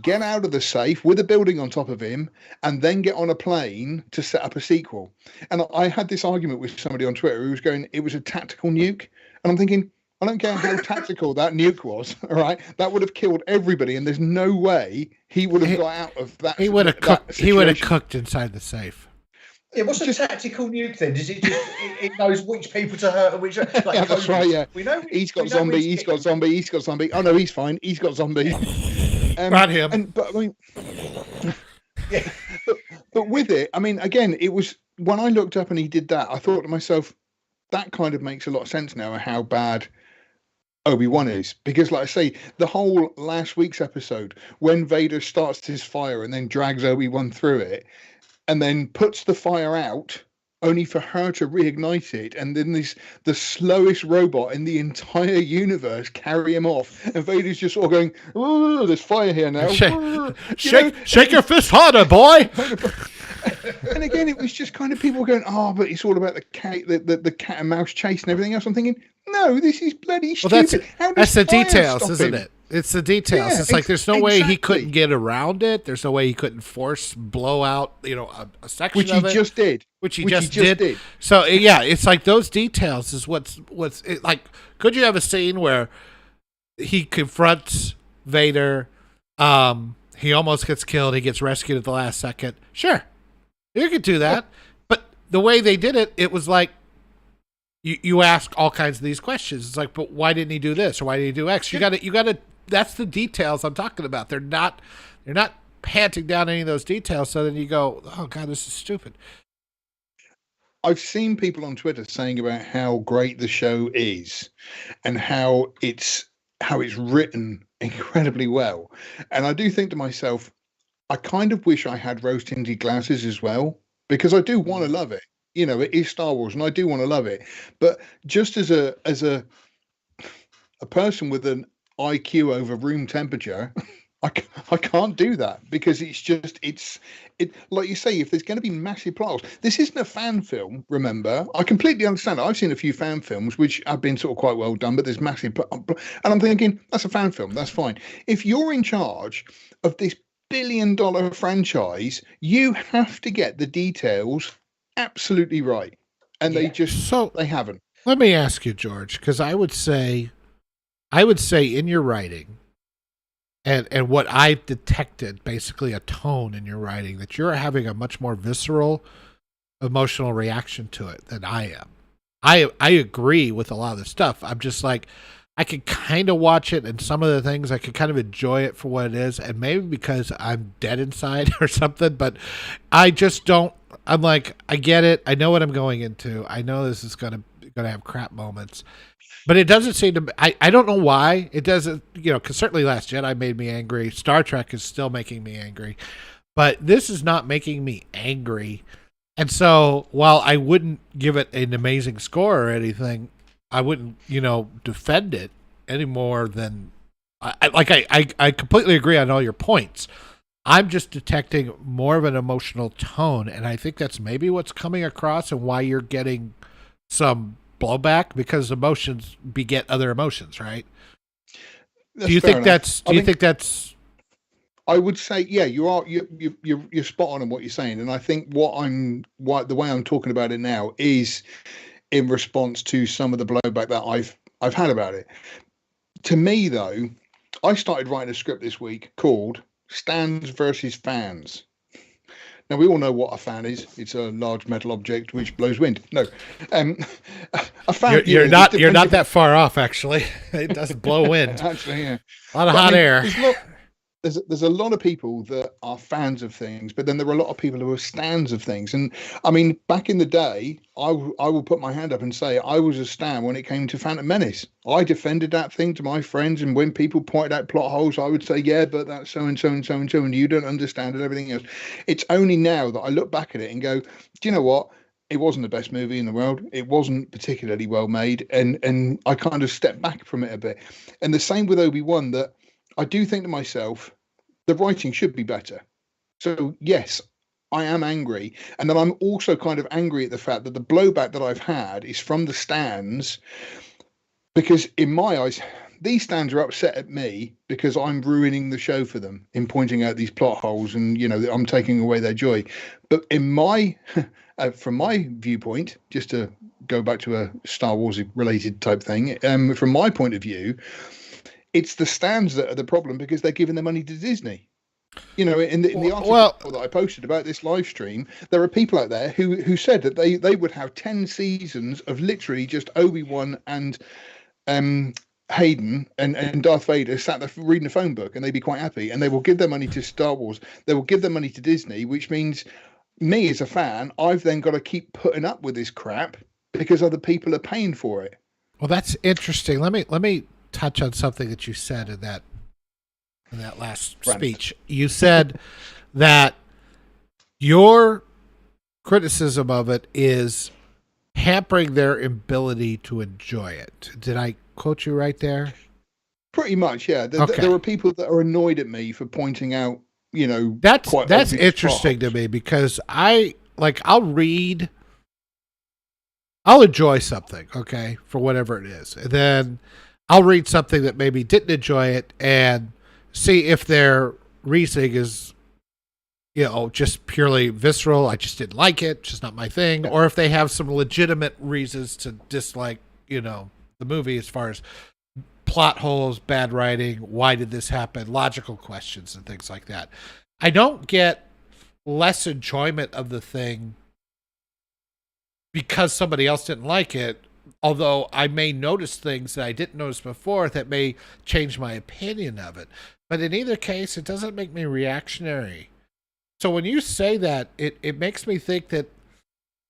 get out of the safe with a building on top of him, and then get on a plane to set up a sequel. And I had this argument with somebody on Twitter who was going, it was a tactical nuke, and I'm thinking, I don't care how tactical that nuke was, all right? That would have killed everybody, and there's no way he would have got out of that. He would have cooked. He would have cooked inside the safe. Yeah, what's a tactical nuke then? Does it just it knows which people to hurt and which? Like yeah, that's right. Yeah, we know he's got zombie. He's got zombie. He's got zombie. Oh no, he's fine. He's got zombie. Not him. But I mean, yeah. But with it, I mean, again, it was when I looked up and he did that, I thought to myself, that kind of makes a lot of sense now. How bad Obi-Wan is, because like I say, the whole last week's episode when Vader starts his fire and then drags Obi-Wan through it and then puts the fire out only for her to reignite it, and then the slowest robot in the entire universe carry him off, and Vader's just all going, oh, there's fire here now. Shake your fist harder, boy. And again, it was just kind of people going, oh, but it's all about the cat and mouse chase and everything else. I'm thinking, no, this is bloody stupid. Well, that's the details, isn't it? It's the details. Yeah, It's like there's no way he exactly. couldn't get around it. There's no way he couldn't blow out, a section Which of he it. just did. Which he just did. So yeah, it's like those details is what's like. Could you have a scene where he confronts Vader? He almost gets killed. He gets rescued at the last second. Sure, you could do that. But the way they did it, it was like you ask all kinds of these questions. It's like, but why didn't he do this or why did he do X? You got to. That's the details I'm talking about. They're not panting down any of those details. So then you go, oh God, this is stupid. I've seen people on Twitter saying about how great the show is and how it's written incredibly well. And I do think to myself, I kind of wish I had rose-tinted glasses as well, because I do want to love it. It is Star Wars and I do want to love it. But just as a person with an IQ over room temperature, I can't do that, because it's like you say, if there's going to be massive plot holes, this isn't a fan film, remember. I completely understand. I've seen a few fan films which have been sort of quite well done, but there's massive and I'm thinking, that's a fan film, that's fine. If you're in charge of this billion-dollar franchise, you have to get the details absolutely right, and they haven't. Let me ask you, George, because I would say in your writing, and what I detected, basically a tone in your writing, that you're having a much more visceral, emotional reaction to it than I am. I agree with a lot of the stuff. I'm just like, I could kind of watch it, and some of the things I could kind of enjoy it for what it is, and maybe because I'm dead inside or something, but I just don't. I'm like, I get it. I know what I'm going into. I know this is gonna have crap moments. But it doesn't seem to. I don't know why it doesn't. Because certainly Last Jedi made me angry. Star Trek is still making me angry, but this is not making me angry. And so, while I wouldn't give it an amazing score or anything, I wouldn't, defend it any more than. I completely agree on all your points. I'm just detecting more of an emotional tone, and I think that's maybe what's coming across and why you're getting some blowback, because emotions beget other emotions, right? Do you think that's I would say, yeah, you're spot on what you're saying, and I think the way I'm talking about it now is in response to some of the blowback that I've had about it. To me, though, I started writing a script this week called Stands versus Fans. Now, we all know what a fan is. It's a large metal object which blows wind. No, a fan. You're not that far off, actually. It doesn't blow wind. Actually, yeah, a lot of hot air. There's a lot of people that are fans of things, but then there are a lot of people who are stands of things. And I mean, back in the day, I will put my hand up and say I was a stan when it came to Phantom Menace. I defended that thing to my friends, and when people pointed out plot holes, I would say, yeah, but that's so and so and so and so, and you don't understand and everything else. It's only now that I look back at it and go, do you know what? It wasn't the best movie in the world. It wasn't particularly well made, and I kind of stepped back from it a bit. And the same with Obi-Wan, that I do think to myself, the writing should be better. So yes, I am angry. And then I'm also kind of angry at the fact that the blowback that I've had is from the stands, because in my eyes, these stands are upset at me because I'm ruining the show for them in pointing out these plot holes, and I'm taking away their joy. But in my from my viewpoint, just to go back to a Star Wars related type thing, from my point of view, it's the stands that are the problem, because they're giving their money to Disney. In the article that I posted about this live stream, there are people out there who said that they would have 10 seasons of literally just Obi-Wan and Hayden and Darth Vader sat there reading a phone book, and they'd be quite happy. And they will give their money to Star Wars. They will give their money to Disney, which means me as a fan, I've then got to keep putting up with this crap because other people are paying for it. Well, that's interesting. Let me touch on something that you said in that last speech. You said that your criticism of it is hampering their ability to enjoy it. Did I quote you right there? Pretty much, yeah. There are people that are annoyed at me for pointing out, that's interesting to me, because I'll enjoy something, okay, for whatever it is, and then I'll read something that maybe didn't enjoy it and see if their reasoning is, just purely visceral. I just didn't like it. It's just not my thing. Or if they have some legitimate reasons to dislike, the movie as far as plot holes, bad writing, why did this happen, logical questions and things like that. I don't get less enjoyment of the thing because somebody else didn't like it, although I may notice things that I didn't notice before that may change my opinion of it. But in either case, it doesn't make me reactionary. So when you say that, it makes me think that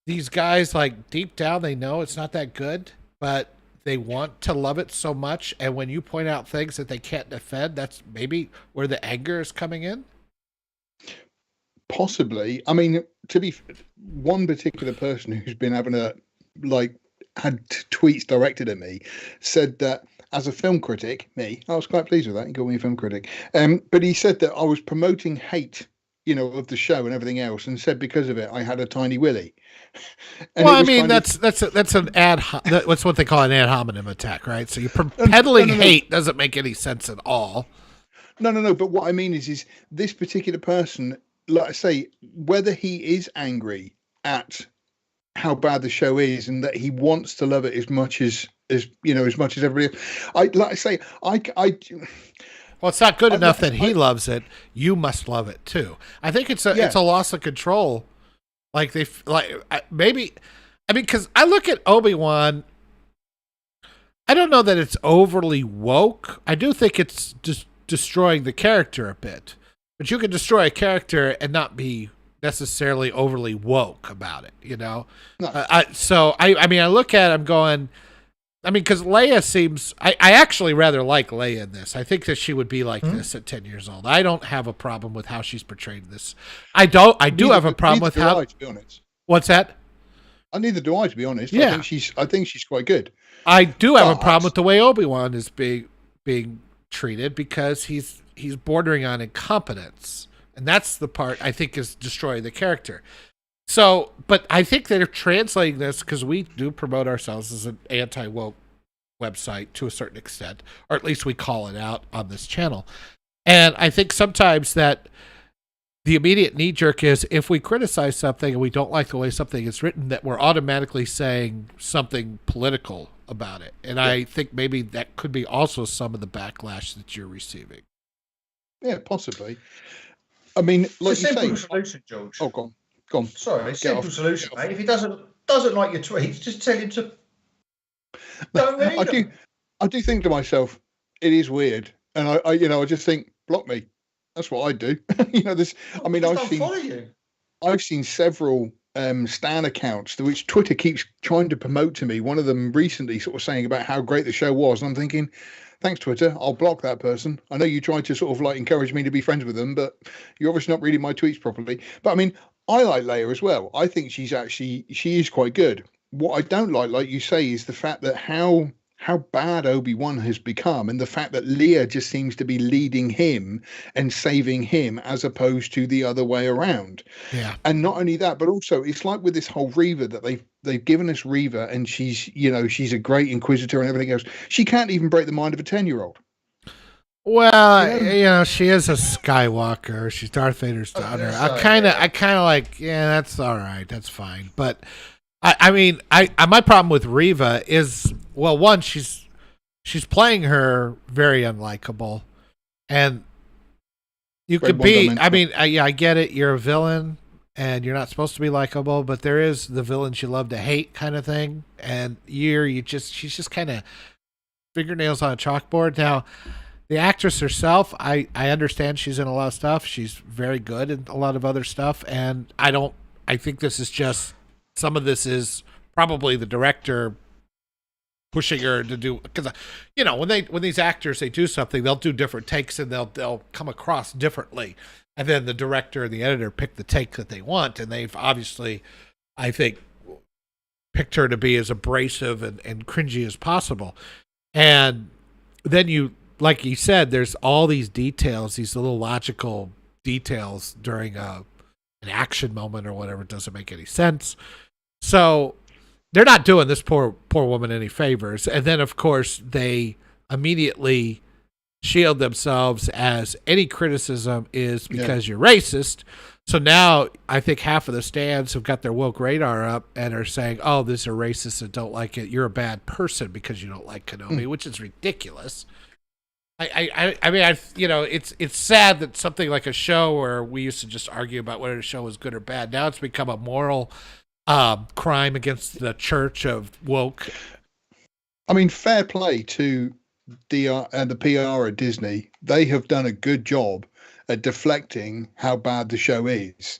these guys, like, deep down, they know it's not that good, but they want to love it so much. And when you point out things that they can't defend, that's maybe where the anger is coming in. Possibly. I mean, to be one particular person who's been having had tweets directed at me said that as a film critic, I was quite pleased with that. He called me a film critic. But he said that I was promoting hate, of the show and everything else, and said because of it, I had a tiny willy. Well, I mean, that's an that's what they call an ad hominem attack, right? So you're peddling hate doesn't make any sense at all. No. But what I mean is this particular person, like I say, whether he is angry at how bad the show is and that he wants to love it as much as everybody else. Well, it's not good enough that he loves it. You must love it too. I think it's a loss of control. Because I look at Obi-Wan. I don't know that it's overly woke. I do think it's just destroying the character a bit. But you can destroy a character and not be necessarily overly woke about it, No. I look at it, I'm going, because Leia seems, I actually rather like Leia in this. I think that she would be like this at 10 years old. I don't have a problem with how she's portrayed in this. I do have a problem with how. To be honest. What's that? Neither do I, to be honest. Yeah. I think she's quite good. I do have a problem with the way Obi-Wan is being treated because he's bordering on incompetence. And that's the part I think is destroying the character. So, but I think they're translating this because we do promote ourselves as an anti-woke website to a certain extent, or at least we call it out on this channel. And I think sometimes that the immediate knee-jerk is if we criticize something and we don't like the way something is written, that we're automatically saying something political about it. And I think maybe that could be also some of the backlash that you're receiving. Yeah, possibly. I mean, like it's a simple solution, George. Oh, go on. Sorry, simple solution, mate. If he doesn't like your tweets, just tell him to don't read them. I do think to myself, it is weird, and I just think block me. That's what I do. I've seen several Stan accounts which Twitter keeps trying to promote to me. One of them recently sort of saying about how great the show was, and I'm thinking, thanks, Twitter. I'll block that person. I know you tried to sort of encourage me to be friends with them, but you're obviously not reading my tweets properly. But I mean, I like Leia as well. I think she is quite good. What I don't like you say, is the fact that how bad Obi-Wan has become, and the fact that Leia just seems to be leading him and saving him as opposed to the other way around. Yeah. And not only that, but also it's like with this whole Reva that they've given us Reva, and she's a great inquisitor and everything else. She can't even break the mind of a 10-year-old. Well, she is a Skywalker. She's Darth Vader's daughter. I kind of like, that's all right. That's fine. But I mean, my problem with Reva is, well, one, she's playing her very unlikable, and you could be. I mean, I get it. You're a villain, and you're not supposed to be likable, but there is the villains you love to hate kind of thing, and she's just kind of fingernails on a chalkboard. Now, the actress herself, I understand she's in a lot of stuff. She's very good in a lot of other stuff, and I think this is just. Some of this is probably the director pushing her to do, because when these actors, they do something, they'll do different takes and they'll come across differently, and then the director and the editor pick the take that they want, and they've obviously, I think, picked her to be as abrasive and cringy as possible. And then you, like you said, there's all these details, these little logical details during an action moment or whatever. It doesn't make any sense. So they're not doing this poor woman any favors. And then, of course, they immediately shield themselves as any criticism is because you're racist. So now I think half of the stands have got their woke radar up and are saying, oh, these are racists that don't like it. You're a bad person because you don't like Kenobi, which is ridiculous. I mean, it's sad that something like a show where we used to just argue about whether the show was good or bad, now it's become a moral crime against the church of woke. I mean, fair play to the PR at Disney. They have done a good job at deflecting how bad the show is.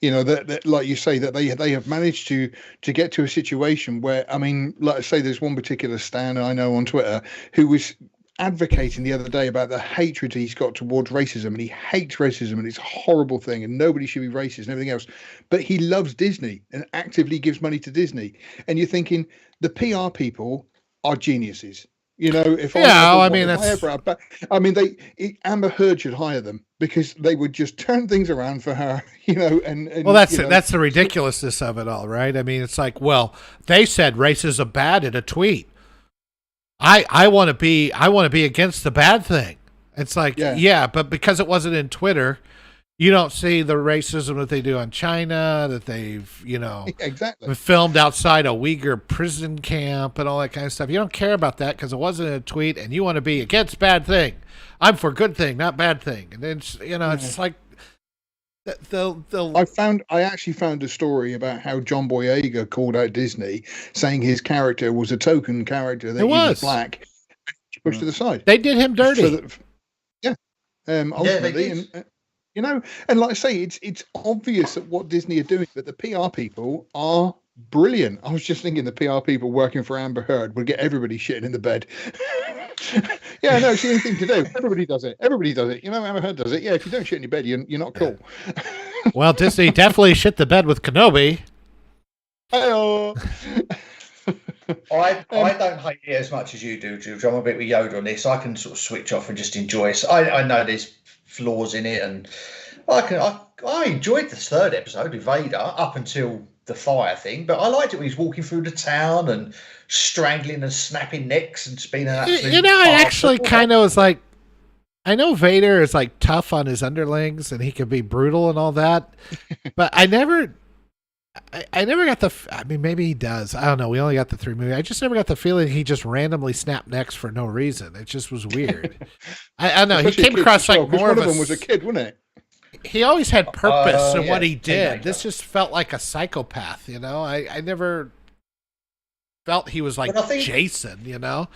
You know, that like you say, that they have managed to get to a situation where, I mean, like I say, there's one particular stan I know on Twitter who was advocating the other day about the hatred he's got towards racism, and he hates racism and it's a horrible thing and nobody should be racist and everything else, but he loves Disney and actively gives money to Disney. And you're thinking the PR people are geniuses. You know, if Amber Heard should hire them because they would just turn things around for her, you know. And well, that's the ridiculousness of it all, right? I mean, it's like, well, they said racism bad in a tweet. I want to be against the bad thing. It's like, yeah, but because it wasn't in Twitter, you don't see the racism that they do in China, that they've, exactly filmed outside a Uyghur prison camp and all that kind of stuff. You don't care about that because it wasn't in a tweet, and you want to be against bad thing. I'm for good thing, not bad thing. And then, it's like I actually found a story about how John Boyega called out Disney, saying his character was a token character that he was black, pushed to the side. They did him dirty. Ultimately, and like I say, it's obvious that what Disney are doing, that the PR people are brilliant. I was just thinking the PR people working for Amber Heard would get everybody shitting in the bed. Yeah, no, it's the only thing to do. Everybody does it. You know, Amber Heard does it. Yeah, if you don't shit in your bed, you're not cool. Well, Disney definitely shit the bed with Kenobi. Hey-oh. I don't hate it as much as you do, George. I'm a bit with Yoda on this. I can sort of switch off and just enjoy it. So I know there's flaws in it, and I enjoyed the third episode with Vader up until the fire thing, but I liked it when he's walking through the town and strangling and snapping necks and being an absolute I actually kind of was like, I know Vader is like tough on his underlings and he can be brutal and all that, but I never got I mean, maybe he does. I don't know. We only got the 3 movies. I just never got the feeling he just randomly snapped necks for no reason. It just was weird. I don't know. He came across like more of one of them was a kid, wasn't it? He always had purpose in what he did. This just felt like a psychopath, I never felt he was like Jason, Well,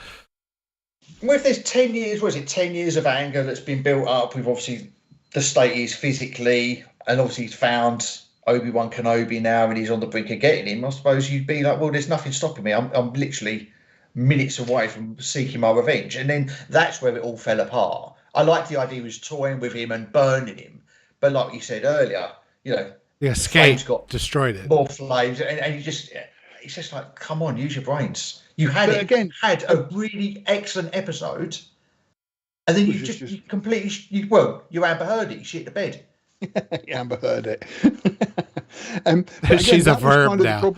if there's 10 years, 10 years of anger that's been built up with obviously the state he is physically, and obviously he's found Obi-Wan Kenobi now and he's on the brink of getting him, I suppose you'd be like, well, there's nothing stopping me. I'm literally minutes away from seeking my revenge. And then that's where it all fell apart. I liked the idea he was toying with him and burning him. But like you said earlier, the escape got destroyed it. More flames, and it's just like, come on, use your brains. You had a really excellent episode, and then you completely you Amber Heard it. You shit the bed. Amber Heard it. She's a verb now.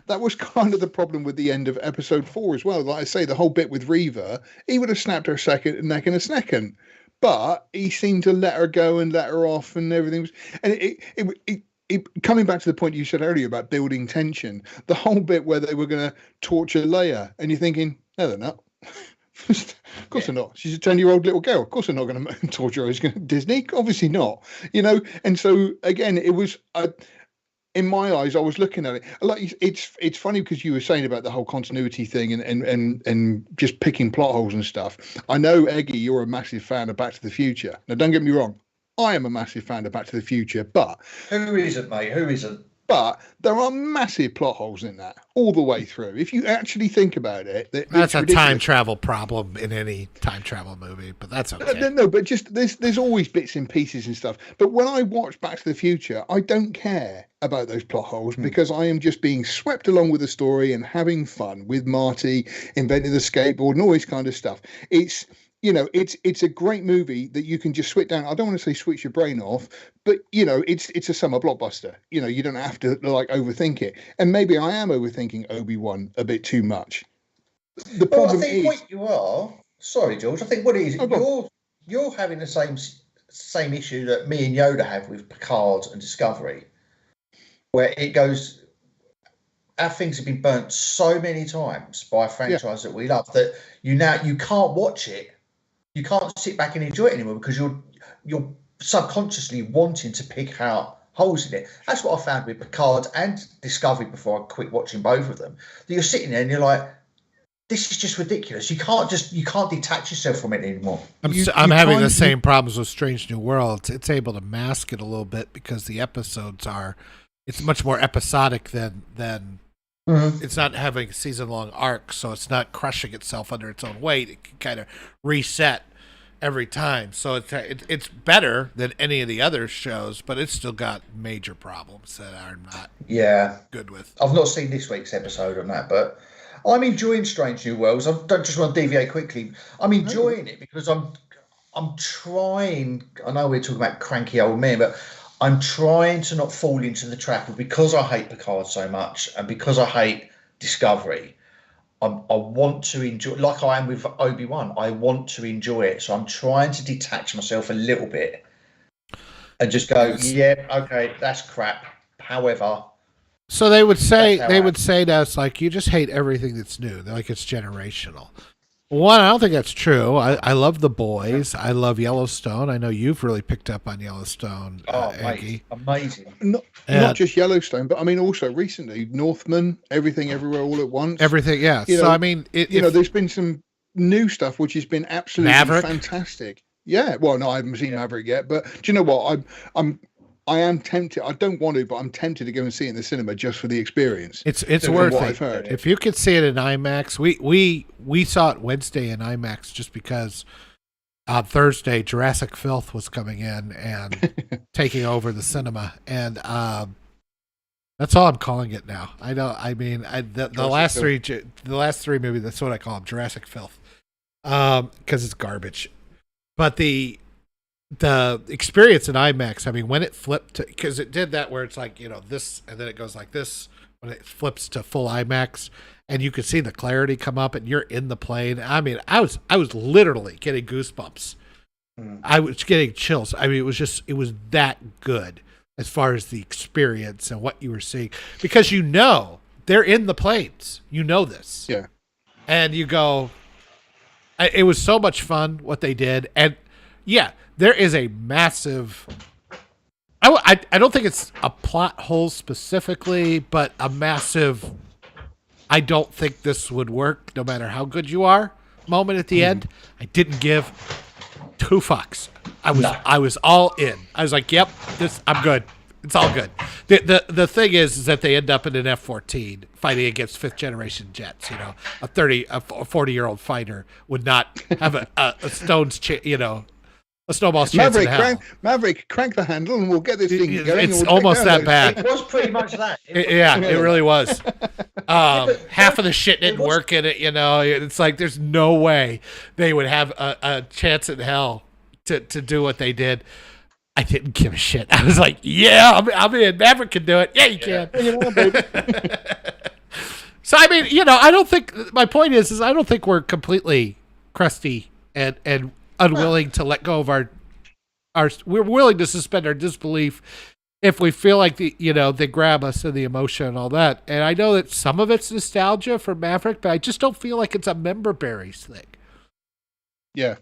That was kind of the problem with the end of episode 4 as well. Like I say, the whole bit with Reva, he would have snapped her neck in a second. But he seemed to let her go and let her off and everything. And it coming back to the point you said earlier about building tension, the whole bit where they were going to torture Leia, and you're thinking, no, they're not. Of course they're not. She's a 10-year-old little girl. Of course they're not going to torture her. Disney? Obviously not. And so, again, it was... in my eyes, I was looking at it. Like, it's funny because you were saying about the whole continuity thing and just picking plot holes and stuff. I know, Eggy, you're a massive fan of Back to the Future. Now, don't get me wrong. I am a massive fan of Back to the Future, but... Who isn't, mate? Who isn't? But there are massive plot holes in that all the way through. If you actually think about it, that's a time travel problem in any time travel movie, but that's okay. No, but just there's always bits and pieces and stuff. But when I watch Back to the Future, I don't care about those plot holes because I am just being swept along with the story and having fun with Marty inventing the skateboard and all this kind of stuff. It's a great movie that you can just switch down. I don't want to say switch your brain off, but it's a summer blockbuster. You don't have to like overthink it. And maybe I am overthinking Obi-Wan a bit too much. The problem I think is, what you are. Sorry, George. I think what it is, you're having the same issue that me and Yoda have with Picard and Discovery, where it goes. Our things have been burnt so many times by a franchise that we love that you can't watch it. You can't sit back and enjoy it anymore because you're subconsciously wanting to pick out holes in it. That's what I found with Picard and Discovery before I quit watching both of them. That you're sitting there and you're like, this is just ridiculous. You can't detach yourself from it anymore. I'm having the same problems with Strange New Worlds. It's able to mask it a little bit because the episodes it's much more episodic than it's not having a season-long arc, so it's not crushing itself under its own weight. It can kind of reset every time. So it's better than any of the other shows, but it's still got major problems that I'm not good with. I've not seen this week's episode on that, but I'm enjoying Strange New Worlds. I don't just want to deviate quickly. I'm enjoying it because I'm trying. I know we're talking about cranky old men, but I'm trying to not fall into the trap of, because I hate Picard so much and because I hate Discovery, I want to enjoy, like I am with Obi-Wan, I want to enjoy it. So I'm trying to detach myself a little bit and just go, okay, that's crap. However, so they would say to us, like, you just hate everything that's new. They're like, it's generational. One, I don't think that's true. I love The Boys. I love Yellowstone. I know you've really picked up on Yellowstone, Aggie. Amazing. Not just Yellowstone, but I mean also recently Northman, Everything Everywhere All at Once. Everything, yeah. So I mean, there's been some new stuff which has been absolutely fantastic. Yeah. Well, no, I haven't seen Maverick yet, but do you know what? I am tempted. I don't want to, but I'm tempted to go and see it in the cinema just for the experience. It's worth it. I've heard. If you could see it in IMAX, we saw it Wednesday in IMAX just because on Thursday Jurassic Filth was coming in and taking over the cinema, and that's all I'm calling it now. I know. I mean, the last three movies. That's what I call them, Jurassic Filth, because it's garbage. But the experience in IMAX, I mean, when it flipped, because it did that where it's like, this, and then it goes like this, when it flips to full IMAX, and you could see the clarity come up, and you're in the plane. I mean, I was literally getting goosebumps. I was getting chills. I mean, it was that good as far as the experience and what you were seeing, because they're in the planes. You know this. Yeah. And you go, it was so much fun what they did, and yeah. There is a massive, I don't think it's a plot hole specifically, but a massive, I don't think this would work no matter how good you are moment at the end. I didn't give two fucks. I was all in. I was like, yep, I'm good. It's all good. The thing is that they end up in an F-14 fighting against 5th generation jets. A 40-year-old fighter would not have a stone's a snowball's chance in hell. Maverick, crank the handle and we'll get this thing going. It's almost that bad. It was pretty much that. It really was. Half of the shit didn't work in it, It's like there's no way they would have a chance in hell to do what they did. I didn't give a shit. I was like, yeah, I'm in. Maverick can do it. Yeah, you can. So, I mean, I don't think, my point is I don't think we're completely crusty and unwilling to let go of our we're willing to suspend our disbelief if we feel like they grab us in the emotion and all that. And I know that some of it's nostalgia for Maverick, but I just don't feel like it's a member berries thing. Yeah.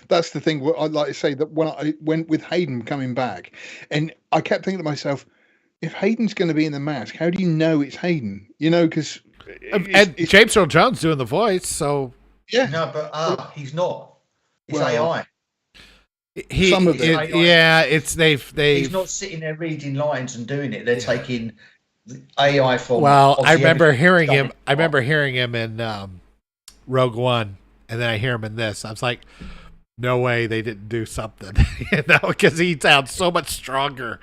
That's the thing. I'd like to say that when I went with Hayden coming back, and I kept thinking to myself, if Hayden's going to be in the mask, how do you know it's Hayden? Because James Earl Jones doing the voice, so yeah. No, but he's not. It's AI. Some of it, it's they've. He's not sitting there reading lines and doing it. They're taking AI form. Well, I remember hearing him. I remember hearing him in Rogue One, and then I hear him in this. I was like, no way they didn't do something, because he sounds so much stronger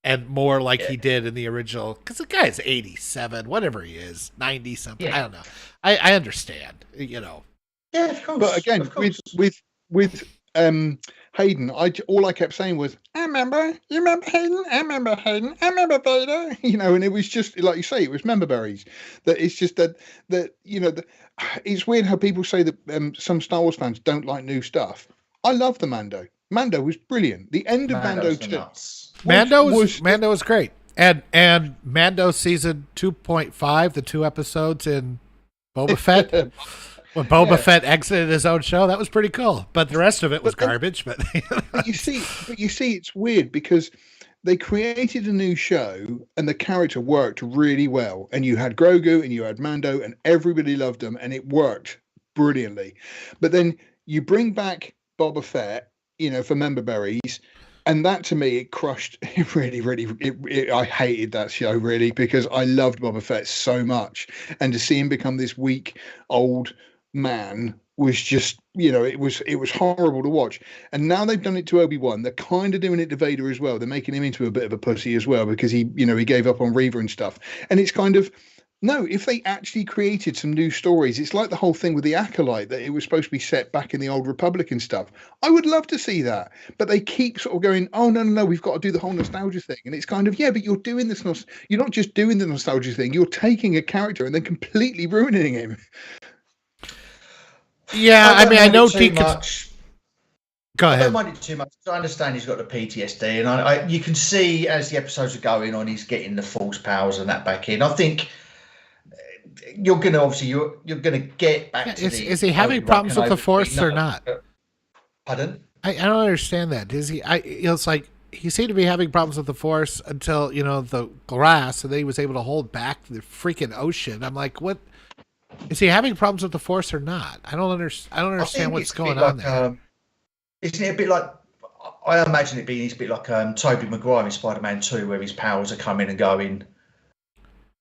and more like he did in the original. Because the guy's 87, whatever he is, 90 something. I don't know. I understand, Yeah, of course. But again, with Hayden, all I kept saying was, I remember, you remember Hayden? I remember Hayden. I remember Vader. And it was just like you say, it was member berries. That it's just that it's weird how people say that some Star Wars fans don't like new stuff. I love the Mando. Mando was brilliant. The end of Mando 2. Mando was great. And Mando season 2.5, the 2 episodes in Boba Fett. When Boba Fett exited his own show, that was pretty cool. But the rest of it was garbage. But you see, it's weird because they created a new show and the character worked really well. And you had Grogu and you had Mando and everybody loved them and it worked brilliantly. But then you bring back Boba Fett, for member berries. And that to me, it crushed. It really, I hated that show really because I loved Boba Fett so much. And to see him become this weak, old man was just, it was horrible to watch. And now they've done it to Obi-Wan. They're kind of doing it to Vader as well. They're making him into a bit of a pussy as well because he gave up on Reva and stuff. And it's kind of, no, if they actually created some new stories, it's like the whole thing with the Acolyte, that it was supposed to be set back in the old Republic and stuff. I would love to see that. But they keep sort of going, oh, no, we've got to do the whole nostalgia thing. And it's kind of, yeah, but you're doing this. You're not just doing the nostalgia thing. You're taking a character and then completely ruining him. Yeah, I know too much. Go ahead. I don't mind it too much. I understand he's got the PTSD, and you can see as the episodes are going on, he's getting the Force powers and that back in. I think you're going to get back to Is he having problems with the Force or not? Pardon? I don't understand that. Is he? It's like he seemed to be having problems with the Force until the glass, and then he was able to hold back the freaking ocean. I'm like, what? Is he having problems with the Force or not? I don't understand what's going on there. Isn't it a bit like? I imagine it being a bit like Tobey Maguire in Spider-Man 2, where his powers are coming and going.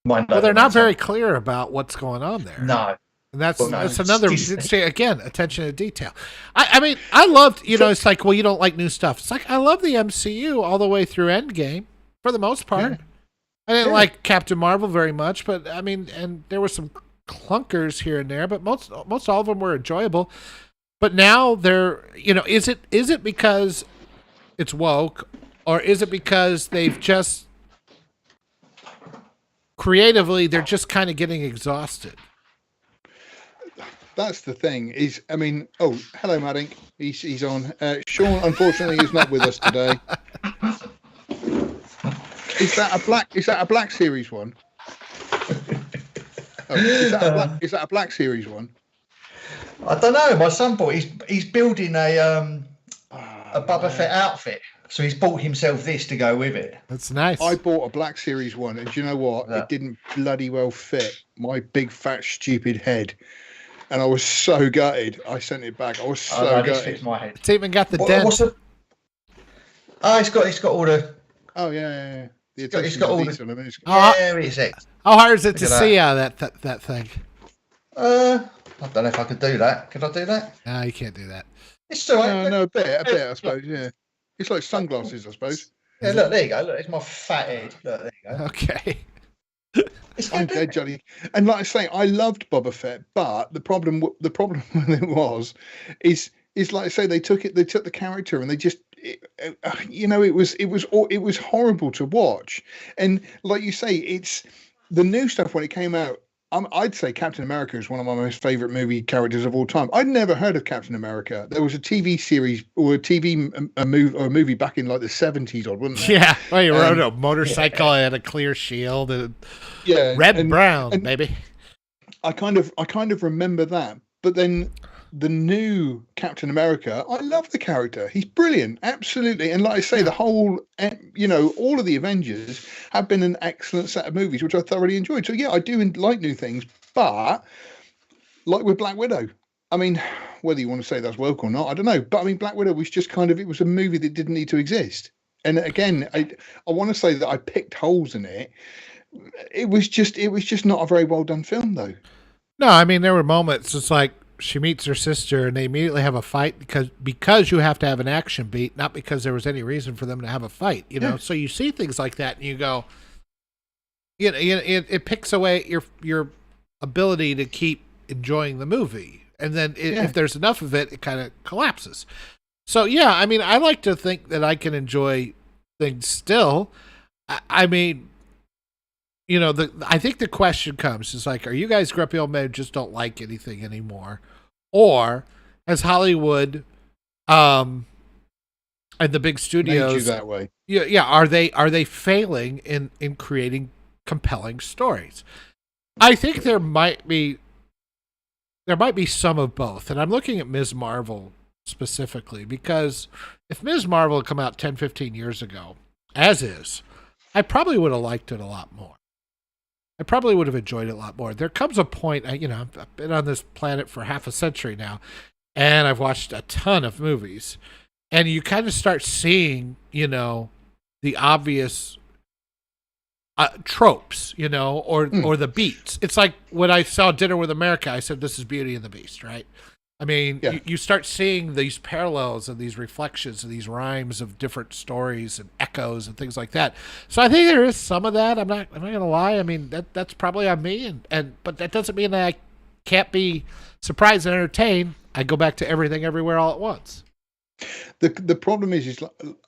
Well, they're not very clear about what's going on there. No. And that's another, again, attention to detail. I mean, I loved, it's like, well, you don't like new stuff. It's like, I love the MCU all the way through Endgame, for the most part. Yeah. I didn't like Captain Marvel very much, but, I mean, and there were some clunkers here and there, but most all of them were enjoyable. But now they're, is it because it's woke, or is it because they've just, creatively, they're just kind of getting exhausted? That's the thing. Hello, Maddink. He's on. Sean, unfortunately, is not with us today. Is that a Black Series one? Oh, is that a Black Series one? I don't know. My son bought. He's building a Boba Fett outfit. So he's bought himself this to go with it. That's nice. I bought a Black Series one, and do you know what? Yeah. It didn't bloody well fit my big, fat, stupid head. And I was so gutted. I sent it back. I was so gutted. This fits my head. It's even got the dent. It's got all the... Oh, yeah. It's got all the... How hard is it to see that thing? I don't know if I could do that. Could I do that? No, you can't do that. It's all right. No, a bit, I suppose, yeah. It's like sunglasses, I suppose. Yeah, look, there you go. Look, it's my fat head. Look, there you go. Okay. I'm dead, Johnny. And like I say, I loved Boba Fett, but the problem with it is like I say, they took the character and they just, it was horrible to watch. And like you say, it's the new stuff when it came out. I'd say Captain America is one of my most favorite movie characters of all time. I'd never heard of Captain America. There was a TV series or a movie back in like the 70s, wasn't there? Yeah, well, he rode a motorcycle and had a clear shield. And red and brown, maybe. I kind of remember that, but then the new Captain America, I love the character. He's brilliant, absolutely. And like I say, the whole, all of the Avengers have been an excellent set of movies, which I thoroughly enjoyed. So yeah, I do like new things, but like with Black Widow, I mean, whether you want to say that's woke or not, I don't know. But I mean, Black Widow was just it was a movie that didn't need to exist. And again, I want to say that I picked holes in it. It was just not a very well done film, though. No, I mean, there were moments. It's like she meets her sister, and they immediately have a fight because you have to have an action beat, not because there was any reason for them to have a fight. Yeah. So you see things like that, and you go, it picks away your ability to keep enjoying the movie, and then if there's enough of it, it kind of collapses. So yeah, I mean, I like to think that I can enjoy things still. I mean, you know, I think the question comes is like, are you guys grumpy old men who just don't like anything anymore, or has Hollywood, and the big studios made you that way? Yeah, are they failing in creating compelling stories? I think there might be some of both, and I'm looking at Ms. Marvel specifically because if Ms. Marvel had come out 10, 15 years ago, as is, I probably would have liked it a lot more. I probably would have enjoyed it a lot more. There comes a point, you know, I've been on this planet for half a century now, and I've watched a ton of movies, and you kind of start seeing, you know, the obvious tropes, you know, or the beats. It's like when I saw Dinner with America, I said, this is Beauty and the Beast, right? I mean, you start seeing these parallels and these reflections and these rhymes of different stories and echoes and things like that. So I think there is some of that. I'm not going to lie. I mean, that's probably on me, but that doesn't mean that I can't be surprised and entertained. I go back to Everything Everywhere All at Once. The problem is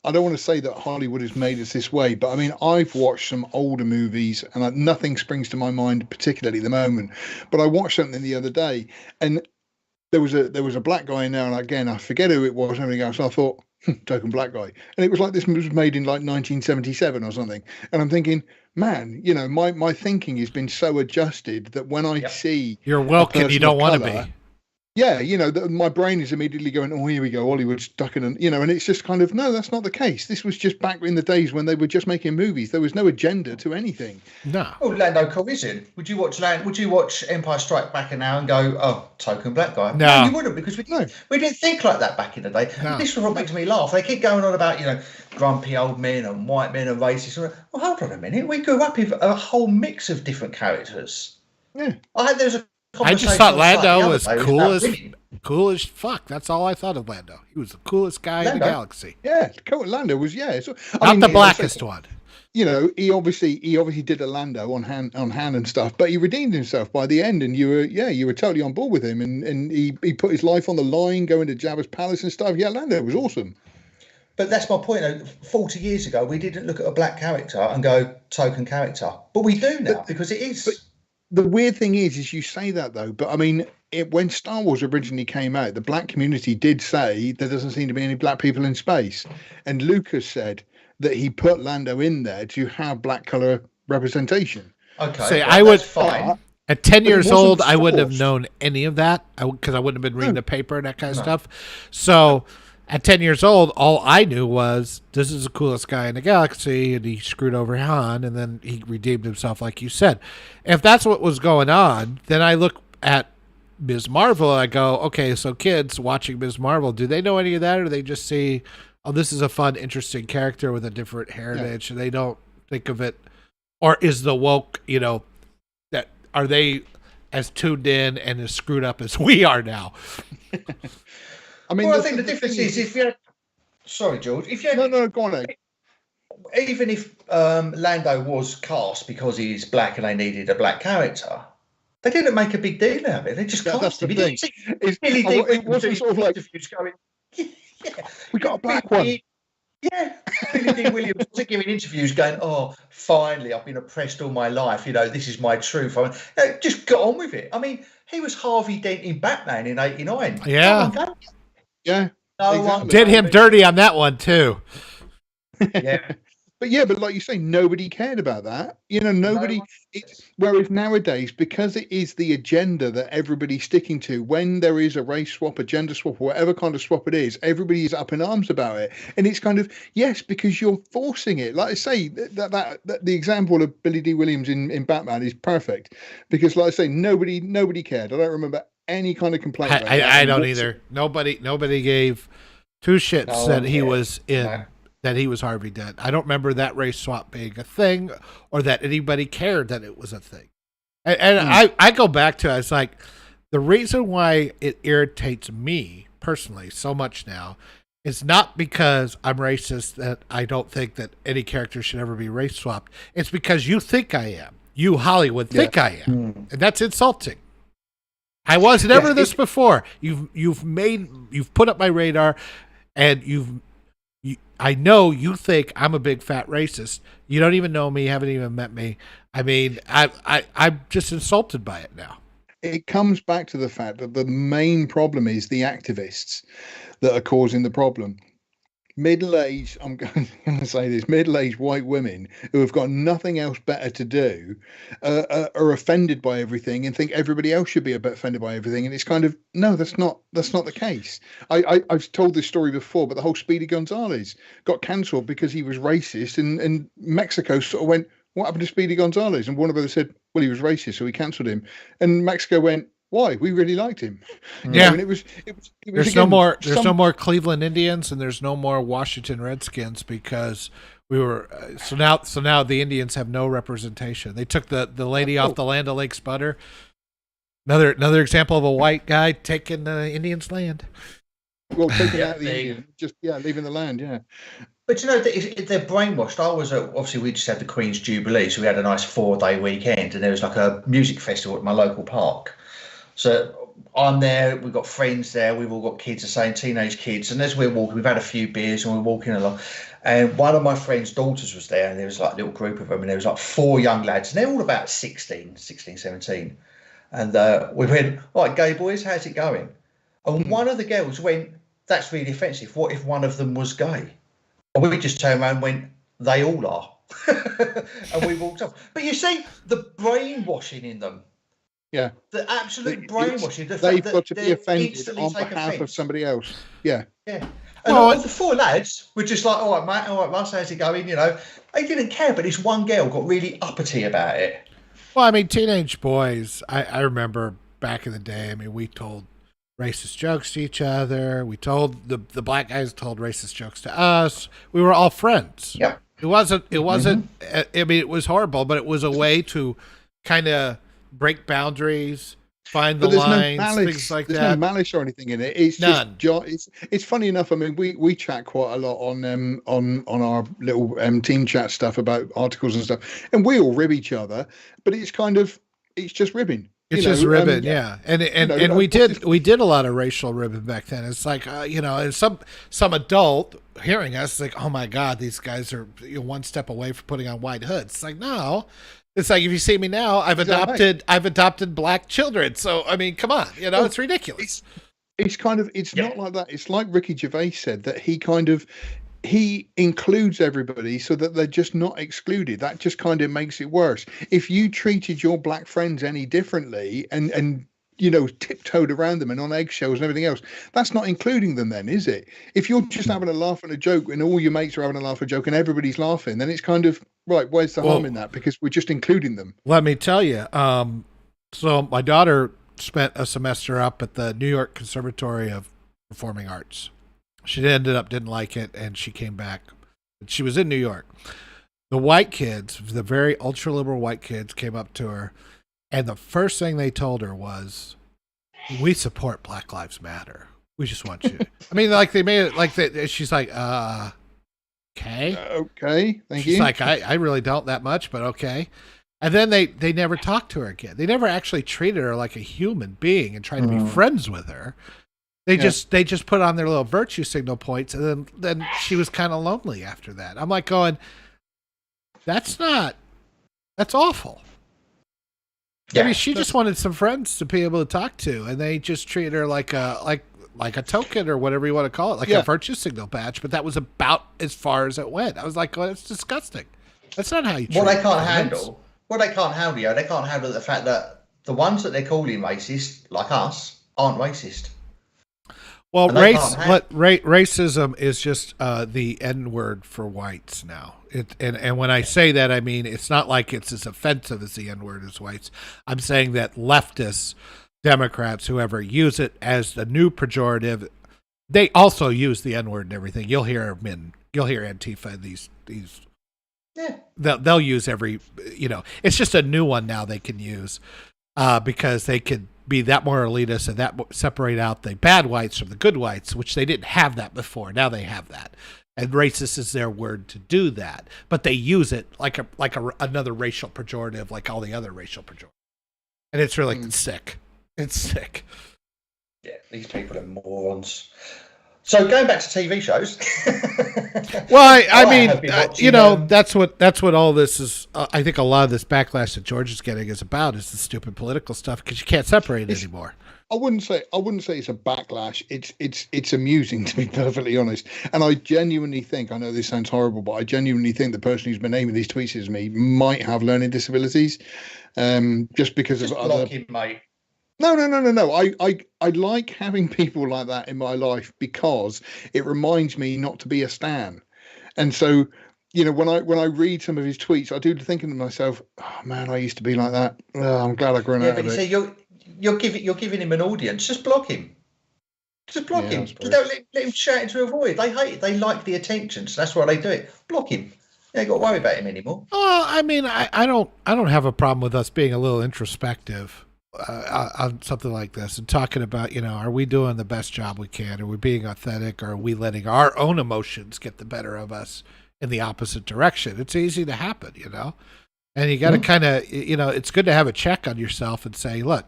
I don't want to say that Hollywood has made us this way, but I mean, I've watched some older movies and nothing springs to my mind particularly at the moment, but I watched something the other day and there was a black guy in there, and again, I forget who it was and everything else. So I thought, token black guy. And it was like this was made in like 1977 or something. And I'm thinking, man, you know, my thinking has been so adjusted that when I see you're woke and you don't want to be. Yeah, you know, my brain is immediately going, oh, here we go, Hollywood's ducking, and you know, and it's just kind of, no, that's not the case. This was just back in the days when they were just making movies. There was no agenda to anything. No. Oh, Lando Calrissian. Would you watch Empire Strike Back now and go, oh, token black guy? No, you wouldn't, because we didn't think like that back in the day. No. This is what makes me laugh. They keep going on about, you know, grumpy old men and white men and racist. Well, hold on a minute. We grew up with a whole mix of different characters. Yeah. I just thought Lando was cool as fuck. That's all I thought of Lando. He was the coolest guy in the galaxy. Yeah, Lando was So, Not the blackest one. You know, he obviously did a Lando on hand and stuff, but he redeemed himself by the end, and you were totally on board with him, and he put his life on the line, going to Jabba's palace and stuff. Yeah, Lando was awesome. But that's my point. 40 years ago, we didn't look at a black character and go token character, but we do now because it is. But the weird thing is you say that though, but I mean, when Star Wars originally came out, the black community did say there doesn't seem to be any black people in space, and Lucas said that he put Lando in there to have black color representation. Okay, so I would fine. At 10 years old, I wouldn't have known any of that because I wouldn't have been reading the paper and that kind of stuff. So at 10 years old, all I knew was this is the coolest guy in the galaxy, and he screwed over Han, and then he redeemed himself, like you said. If that's what was going on, then I look at Ms. Marvel and I go, okay, so kids watching Ms. Marvel, do they know any of that, or do they just see, oh, this is a fun, interesting character with a different heritage, and they don't think of it, or is the woke, you know, that are they as tuned in and as screwed up as we are now? I mean, I think the difference is if you had, sorry, George, if you had, no, go on, Ed. Even if Lando was cast because he's black and they needed a black character, they didn't make a big deal out of it. They just cast him. It wasn't sort of like going, we got a black one. Yeah, Billy D. Williams wasn't giving interviews going, oh, finally, I've been oppressed all my life. You know, this is my truth. Just got on with it. I mean, he was Harvey Dent in Batman in '89. Yeah. Yeah. Exactly. Did him dirty on that one, too. Yeah. But like you say, nobody cared about that. You know, nobody. Whereas nowadays, because it is the agenda that everybody's sticking to, when there is a race swap, a gender swap, or whatever kind of swap it is, everybody is up in arms about it. And it's kind of, yes, because you're forcing it. Like I say, that the example of Billy D. Williams in Batman is perfect. Because, like I say, nobody cared. I don't remember any kind of complaint about that. I don't either. Nobody gave two shits that he was in. No. That he was Harvey Dent. I don't remember that race swap being a thing, or that anybody cared that it was a thing. And I go back to, it's like, the reason why it irritates me personally so much now is not because I'm racist, that I don't think that any character should ever be race swapped. It's because you think I am. You, Hollywood, think I am. And that's insulting. I was never this before. You've put up my radar. And I know you think I'm a big fat racist. You don't even know me, haven't even met me. I mean, I'm just insulted by it now. It comes back to the fact that the main problem is the activists that are causing the problem. Middle-aged, I'm going to say this, middle-aged white women who have got nothing else better to do are offended by everything and think everybody else should be a bit offended by everything. And it's kind of, no, that's not the case. I've told this story before, but the whole Speedy Gonzales got cancelled because he was racist, and Mexico sort of went, what happened to Speedy Gonzales? And Warner Brothers said, well, he was racist, so we cancelled him. And Mexico went, why? We really liked him. Yeah. And it was there's again, no more Cleveland Indians, and there's no more Washington Redskins because we were so now the Indians have no representation. They took the lady off the Land O'Lakes butter. Another example of a white guy taking the Indians' land. Well, taking out the Indian, just leaving the land, yeah. But you know, they're brainwashed. Obviously, we just had the Queen's Jubilee, so we had a nice 4-day weekend, and there was like a music festival at my local park. So I'm there, we've got friends there, we've all got kids, the same teenage kids, and as we're walking, we've had a few beers and we're walking along, and one of my friend's daughters was there, and there was like a little group of them, and there was like 4 young lads, and they're all about 16, 17. And we went, all right, gay boys, how's it going? And one of the girls went, that's really offensive. What if one of them was gay? And we just turned around and went, they all are. And we walked off. But you see, the brainwashing in them. Yeah. The absolute brainwashing. They've got to be offended on behalf of somebody else. Yeah. Yeah. And the 4 lads were just like, all right, mate, all right, Russ, how's it going? You know, they didn't care, but this one girl got really uppity about it. Well, I mean, teenage boys, I remember back in the day, I mean, we told racist jokes to each other. We told the black guys told racist jokes to us. We were all friends. Yeah. It wasn't, I mean, it was horrible, but it was a way to kind of break boundaries, find the lines, things like that. There's no malice or anything in it. It's none. It's funny enough. I mean, we chat quite a lot on our little team chat stuff about articles and stuff, and we all rib each other. But it's just ribbing. It's just ribbing, yeah. And we did a lot of racial ribbing back then. It's like and some adult hearing us like, oh my God, these guys are one step away from putting on white hoods. It's like, no. It's like, if you see me now, I've adopted black children. So I mean, come on, it's ridiculous. It's not like that. It's like Ricky Gervais said, that he includes everybody so that they're just not excluded. That just kind of makes it worse. If you treated your black friends any differently and tiptoed around them and on eggshells and everything else, that's not including them then, is it? If you're just having a laugh and a joke and all your mates are having a laugh and a joke and everybody's laughing, then it's kind of, right, where's the harm in that? Because we're just including them. Let me tell you. So my daughter spent a semester up at the New York Conservatory of Performing Arts. She didn't like it, and she came back. She was in New York. The white kids, the very ultra-liberal white kids, came up to her, and the first thing they told her was, we support Black Lives Matter. We just want you. I mean, like, they made it like that. She's like, okay. Okay, thank you. She's like, I really don't that much, but okay. And then they never talked to her again. They never actually treated her like a human being and tried to be friends with her. They just put on their little virtue signal points, and then she was kind of lonely after that. I'm like going, that's awful. Yeah, I mean, she just wanted some friends to be able to talk to, and they just treated her like a token or whatever you want to call it, like a virtue signal badge. But that was about as far as it went. I was like, well, it's disgusting. That's not how you treat they can't handle. Well, they can't handle, they can't handle the fact that the ones that they're calling racist, like us, aren't racist. Well, racism is just the N-word for whites now. And when I say that, I mean, it's not like it's as offensive as the N-word as whites. I'm saying that leftists, Democrats, whoever, use it as the new pejorative. They also use the N-word and everything. You'll hear Antifa, these. Yeah. They'll use every, it's just a new one now they can use because they could be that more elitist and that separate out the bad whites from the good whites, which they didn't have that before. Now they have that. And racist is their word to do that. But they use it like another racial pejorative, like all the other racial pejoratives. And it's really sick. It's sick. Yeah, these people are morons. So going back to TV shows. Well, I mean, that's what all this is. I think a lot of this backlash that George is getting is about is the stupid political stuff because you can't separate it anymore. I wouldn't say it's a backlash. It's amusing, to be perfectly honest. And I genuinely think, I know this sounds horrible, but I genuinely think the person who's been naming these tweets as me might have learning disabilities, just because of other. Him, mate. No. I like having people like that in my life because it reminds me not to be a stan. And so, when I read some of his tweets, I do thinking to myself, oh man, I used to be like that. Oh, I'm glad I've grown out of it. Yeah, but you're giving him an audience. Just block him. Just block him. Just don't let him shout into a void. They hate it. They like the attention, so that's why they do it. Block him. You ain't got to worry about him anymore. Oh, I mean, I don't have a problem with us being a little introspective on something like this and talking about, are we doing the best job we can? Are we being authentic? Or are we letting our own emotions get the better of us in the opposite direction? It's easy to happen, and you got to kind of, it's good to have a check on yourself and say, look,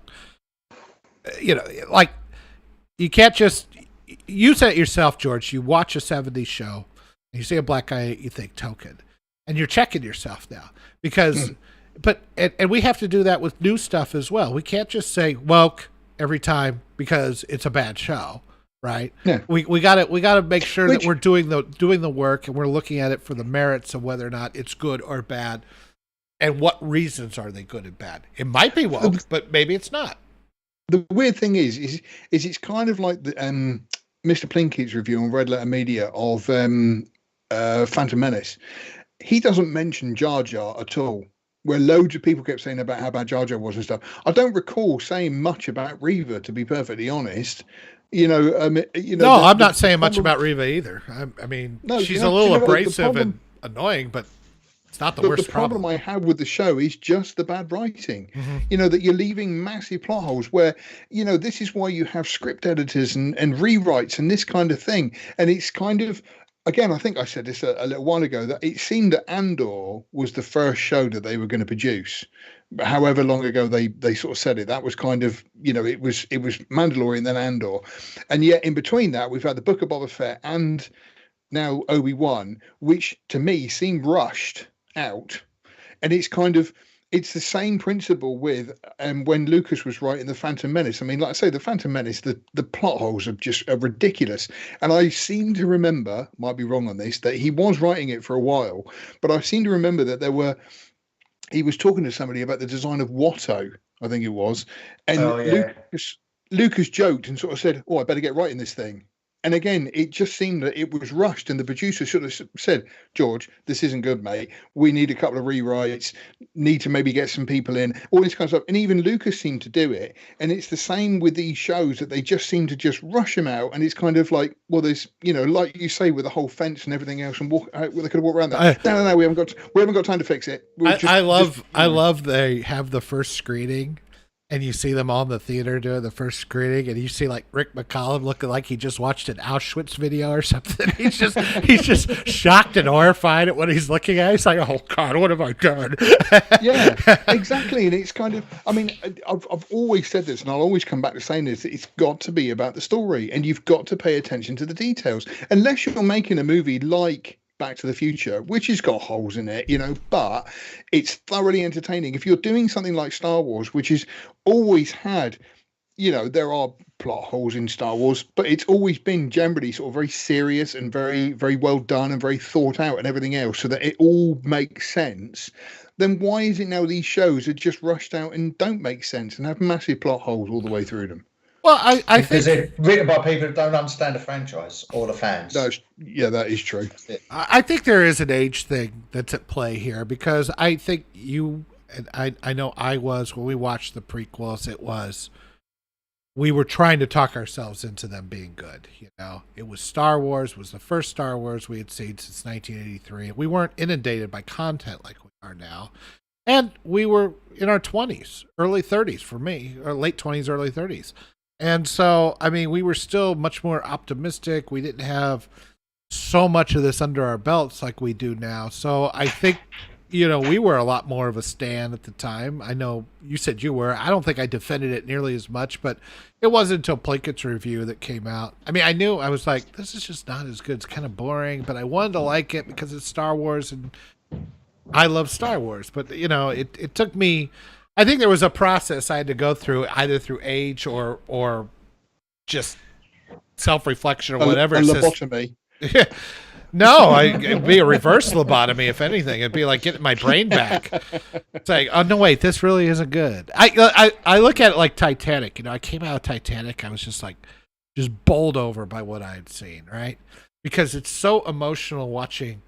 like you can't just, you said it yourself, George, you watch a 70s show and you see a black guy, you think token, and you're checking yourself now because But we have to do that with new stuff as well. We can't just say woke every time because it's a bad show, right? Yeah. We gotta make sure that we're doing the work and we're looking at it for the merits of whether or not it's good or bad, and what reasons are they good and bad. It might be woke, but maybe it's not. The weird thing is it's kind of like the Mr. Plinkett's review on Red Letter Media of Phantom Menace. He doesn't mention Jar Jar at all, where loads of people kept saying about how bad Jar Jar was and stuff. I don't recall saying much about Reva, to be perfectly honest. No, I'm not saying much about Reva either. I mean, she's a little abrasive and annoying, but it's not the worst problem. I have with the show is just the bad writing. Mm-hmm. That you're leaving massive plot holes where, this is why you have script editors and rewrites and this kind of thing. And it's kind of, again, I think I said this a little while ago, that it seemed that Andor was the first show that they were going to produce. However long ago they sort of said it, that was kind of, it was Mandalorian, then Andor. And yet in between that, we've had the Book of Boba Fett and now Obi-Wan, which to me seemed rushed out. And it's the same principle with when Lucas was writing the Phantom Menace. I mean, like I say, the Phantom Menace, the plot holes are ridiculous. And I seem to remember, might be wrong on this, that he was writing it for a while, but I seem to remember that he was talking to somebody about the design of Watto, I think it was. And Lucas joked and sort of said, I better get writing this thing. And again, it just seemed that it was rushed, and the producer should have said, George, this isn't good, mate. We need a couple of rewrites, need to maybe get some people in, all this kind of stuff. And even Lucas seemed to do it. And it's the same with these shows, that they just seem to just rush them out. And it's kind of like, well, there's, like you say, with the whole fence and everything else, and they could have walked around that. No, we haven't got time to fix it. I love they have the first screening. And you see them all in the theater doing the first screening, and you see like Rick McCallum looking like he just watched an Auschwitz video or something. He's just shocked and horrified at what he's looking at. He's like, "Oh God, what have I done?" Yeah, exactly. And it's kind of, I mean, I've always said this, and I'll always come back to saying this: it's got to be about the story, and you've got to pay attention to the details. Unless you're making a movie like Back to the Future, which has got holes in it, but it's thoroughly entertaining. If you're doing something like Star Wars, which has always had, there are plot holes in Star Wars, but it's always been generally sort of very serious and very, very well done and very thought out and everything else, so that it all makes sense. Then why is it now these shows are just rushed out and don't make sense and have massive plot holes all the way through them? Well, I think because they're written by people that don't understand the franchise or the fans. That is true. I think there is an age thing that's at play here, because I think you and I know I was, when we watched the prequels, we were trying to talk ourselves into them being good. It was Star Wars, was the first Star Wars we had seen since 1983. We weren't inundated by content like we are now. And we were in our 20s, early 30s for me, or late 20s, early 30s. And so, I mean, we were still much more optimistic. We didn't have so much of this under our belts like we do now. So I think we were a lot more of a stan at the time. I know you said you were. I don't think I defended it nearly as much, but it wasn't until Plinkett's review that came out. I mean, I was like, this is just not as good. It's kind of boring, but I wanted to like it because it's Star Wars, and I love Star Wars. But, it took me, I think there was a process I had to go through, either through age or just self-reflection or whatever. A lobotomy. No, it'd be a reverse lobotomy, if anything. It'd be like getting my brain back. It's like, oh, no, wait, this really isn't good. I look at it like Titanic. I came out of Titanic. I was just bowled over by what I had seen, right? Because it's so emotional watching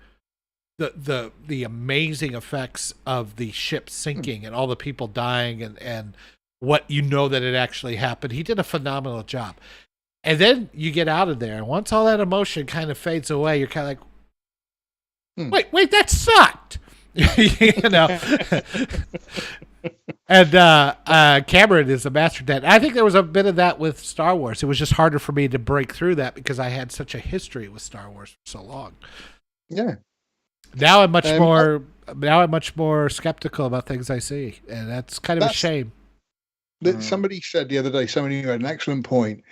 the amazing effects of the ship sinking and all the people dying and what that it actually happened. He did a phenomenal job. And then you get out of there, and once all that emotion kind of fades away, you're kind of like, wait, that sucked. And Cameron is a master at that. I think there was a bit of that with Star Wars. It was just harder for me to break through that because I had such a history with Star Wars for so long. Yeah. Now I'm much more skeptical about things I see, and that's kind of a shame. Somebody said the other day, somebody who had an excellent point,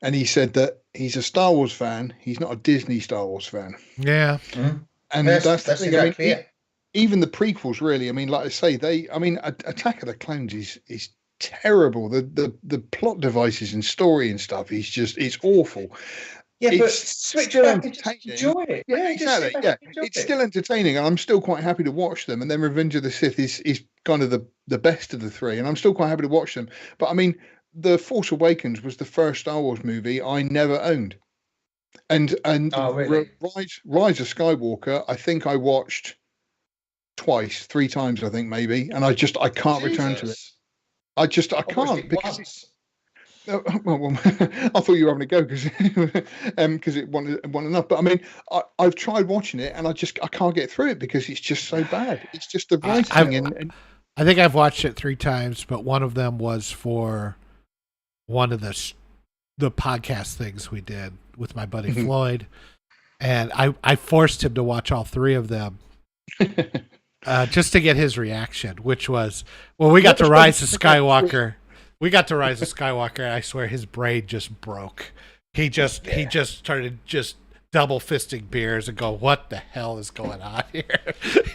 and he said that he's a Star Wars fan. He's not a Disney Star Wars fan. Yeah. Mm-hmm. And that's the thing. Exactly even the prequels, really. I mean, like I say, Attack of the Clones is terrible. The plot devices and story and stuff it's awful. Yeah, but switch it up and just enjoy it. Yeah, exactly. Yeah, it's still entertaining, and I'm still quite happy to watch them. And then Revenge of the Sith is kind of the best of the three, and I'm still quite happy to watch them. But I mean, The Force Awakens was the first Star Wars movie I never owned, and really? Rise of Skywalker, I think I watched twice, 3 times, I think maybe, and I can't return to it. I can't because. Well, I thought you were having a go because it wasn't enough. But I mean, I've tried watching it and I can't get through it because it's just so bad. It's just the writing. I think I've watched it 3 times, but one of them was for one of the podcast things we did with my buddy Floyd, and I forced him to watch all 3 of them. Just to get his reaction, which was, we got to Rise of Skywalker. We got to Rise of Skywalker, and I swear his brain just broke. He just started just double fisting beers and go, "What the hell is going on here?"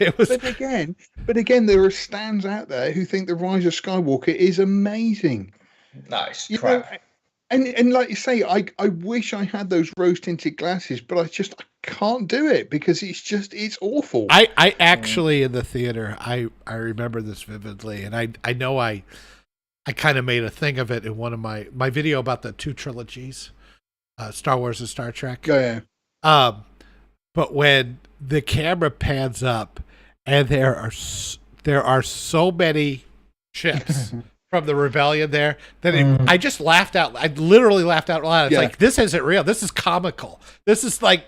It was. But again, there are stans out there who think the Rise of Skywalker is amazing. Nice crap. And like you say, I wish I had those rose tinted glasses, but I can't do it because it's awful. I actually in the theater, I remember this vividly, and I know I kind of made a thing of it in one of my video about the 2 trilogies, Star Wars and Star Trek. Oh, yeah. But when the camera pans up and there are so many ships from the rebellion there that I just laughed out. I literally laughed out loud. It's like, this isn't real. This is comical. This is like,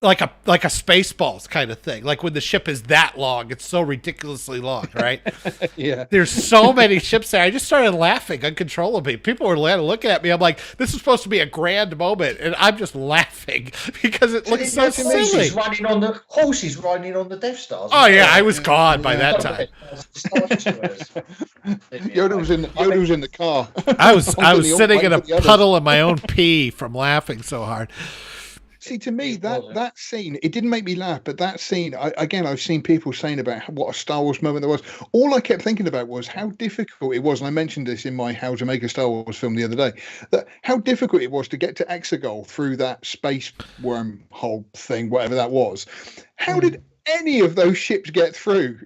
like a Spaceballs kind of thing. Like when the ship is that long, it's so ridiculously long, right? Yeah. There's so many ships there. I just started laughing uncontrollably. People were looking at me. I'm like, this is supposed to be a grand moment, and I'm just laughing because it looks so silly. Horses riding on the Death Stars. Oh yeah, I was gone by that time. Yoda was in the car. I was sitting in a puddle of my own pee from laughing so hard. See, to me, that scene, it didn't make me laugh, but that scene, I've seen people saying about what a Star Wars moment there was. All I kept thinking about was how difficult it was, and I mentioned this in my How to Make a Star Wars film the other day, that how difficult it was to get to Exegol through that space wormhole thing, whatever that was. How did any of those ships get through?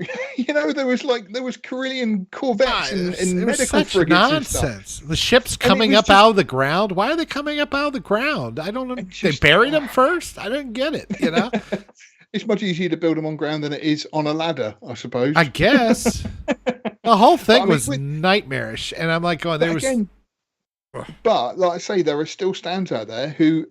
There was Corellian corvettes and medical frigates. Nonsense. The ships coming up out of the ground. Why are they coming up out of the ground? I don't know. They buried them first. I didn't get it. It's much easier to build them on ground than it is on a ladder, I suppose. I guess the whole thing was nightmarish, and I'm like, But like I say, there are still stands out there who,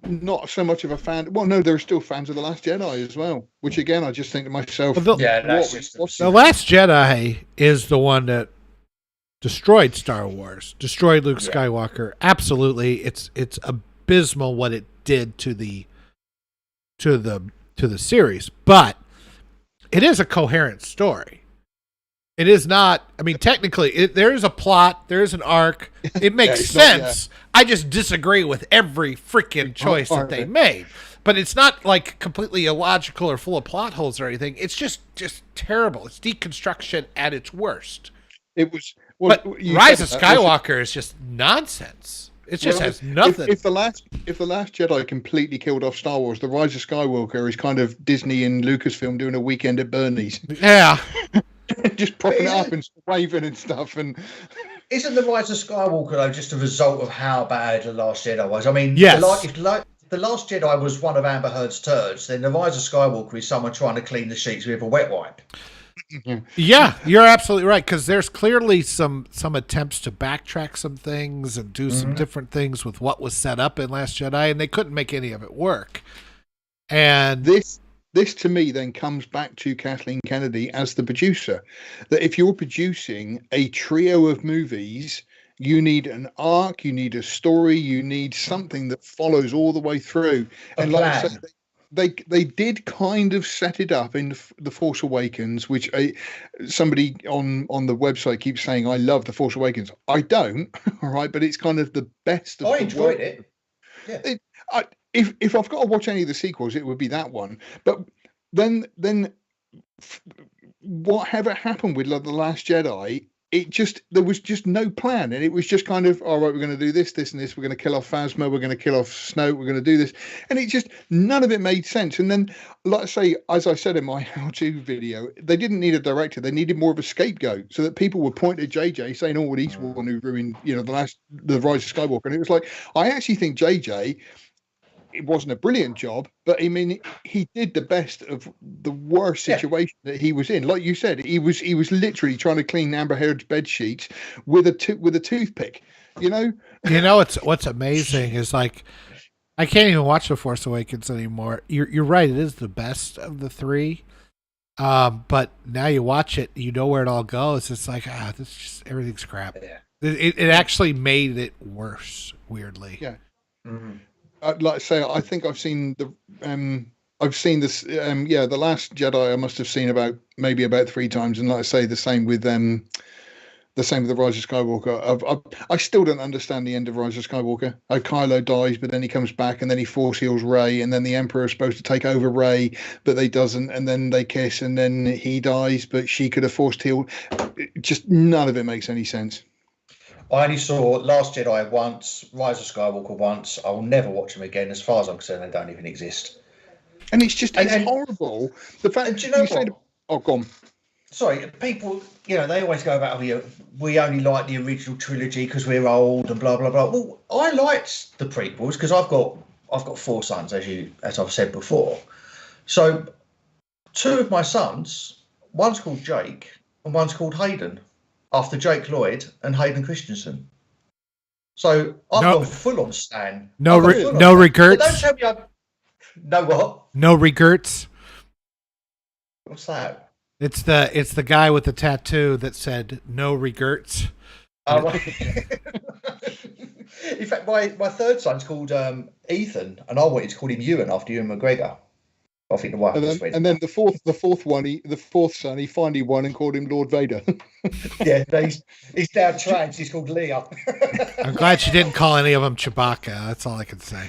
not so much of a fan. Well, no, there are still fans of The Last Jedi as well. Which again, I just think to myself, The Last Jedi is the one that destroyed Star Wars, destroyed Luke Skywalker. Absolutely, it's abysmal what it did to the series. But it is a coherent story. It is not. I mean, technically, there is a plot. There is an arc. It makes sense. I just disagree with every freaking choice that they made. But it's not like completely illogical or full of plot holes or anything. It's just terrible. It's deconstruction at its worst. It was. But Rise of Skywalker is just nonsense. It just has nothing. If the last Jedi completely killed off Star Wars, the Rise of Skywalker is kind of Disney and Lucasfilm doing a weekend at Bernie's. Yeah. Just propping it up and waving and stuff. And isn't the Rise of Skywalker though just a result of how bad the Last Jedi was? I mean, yes. If the Last Jedi was one of Amber Heard's turds, then the Rise of Skywalker is someone trying to clean the sheets with a wet wipe. Yeah, you're absolutely right, because there's clearly some attempts to backtrack some things and do some different things with what was set up in Last Jedi, and they couldn't make any of it work. And this to me then comes back to Kathleen Kennedy as the producer, that if you're producing a trio of movies, you need an arc, you need a story, you need something that follows all the way through. And like I said, they did kind of set it up in The Force Awakens, which somebody on the website keeps saying, I love The Force Awakens. I don't, all right, but it's kind of the best of I enjoyed it. Yeah. If I've got to watch any of the sequels, it would be that one. But then whatever happened with The Last Jedi, there was just no plan, and it was just kind of, all right, we're going to do this, this, and this. We're going to kill off Phasma. We're going to kill off Snoke. We're going to do this, and it just none of it made sense. And then, like I say, as I said in my how-to video, they didn't need a director; they needed more of a scapegoat, so that people would point at JJ saying, "Oh, well, he's the one who ruined, the Rise of Skywalker." And it was like, I actually think JJ. It wasn't a brilliant job, but I mean, he did the best of the worst situation that he was in. Like you said, he was literally trying to clean Amber Heard's bed sheets with a toothpick. What's amazing is, like, I can't even watch The Force Awakens anymore. You're right; it is the best of the three. But now you watch it, you know where it all goes. It's like, this just everything's crap. Yeah. It actually made it worse, weirdly. Yeah. Mm-hmm. Like I say, I think I've seen this. The Last Jedi I must have seen about 3 times, and like I say, the same with the Rise of Skywalker. I still don't understand the end of Rise of Skywalker. Kylo dies, but then he comes back, and then he force heals Rey, and then the Emperor is supposed to take over Rey, but they doesn't, and then they kiss, and then he dies, but she could have forced healed. Just none of it makes any sense. I only saw Last Jedi once, Rise of Skywalker once. I will never watch them again. As far as I'm concerned, they don't even exist. And it's just horrible. The fact do you know what? Oh, go on. Sorry, people, they always go about, we only like the original trilogy because we're old and blah blah blah. Well, I liked the prequels because I've got 4 sons, as I've said before. So 2 of my sons, one's called Jake and one's called Hayden, after Jake Lloyd and Hayden Christensen. So I've gone full on Stan. No regrets. Don't tell me no what? No regrets. What's that? It's the guy with the tattoo that said no regrets. Oh, right. In fact, my 3rd son's called Ethan, and I wanted to call him Ewan after Ewan McGregor. I think the wife and then the fourth son, he finally won and called him Lord Vader. Yeah, he's now trans. He's called Leah. I'm glad she didn't call any of them Chewbacca. That's all I can say.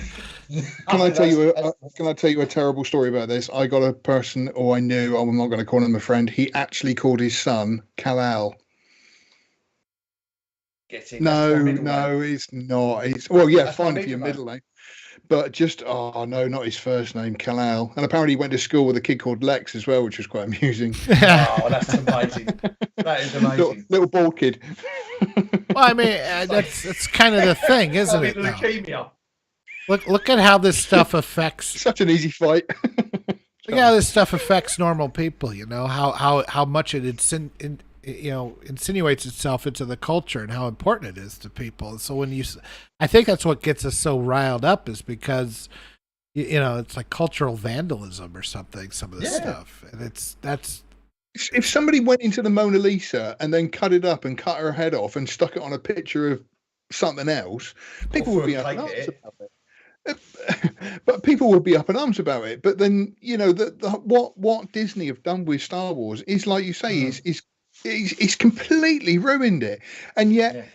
Can I tell you a terrible story about this? I got a person who I knew. I'm not going to call him a friend. He actually called his son Kal-El. No, it's not. That's fine if you're middle name. But just, no, not his first name, Kal-El. And apparently he went to school with a kid called Lex as well, which was quite amusing. Oh, that's amazing. That is amazing. Little bald kid. Well, I mean, that's kind of the thing, isn't it? Leukemia. Look at how this stuff affects... Such an easy fight. Look at how this stuff affects normal people, how much it insinuates itself into the culture and how important it is to people. So I think that's what gets us so riled up, is because it's like cultural vandalism or something, some of this stuff. And that's if somebody went into the Mona Lisa and then cut it up and cut her head off and stuck it on a picture of something else, people would be upset about it. But people would be up in arms about it. But then, you know, what Disney have done with Star Wars is, like you say, is completely ruined it. And yet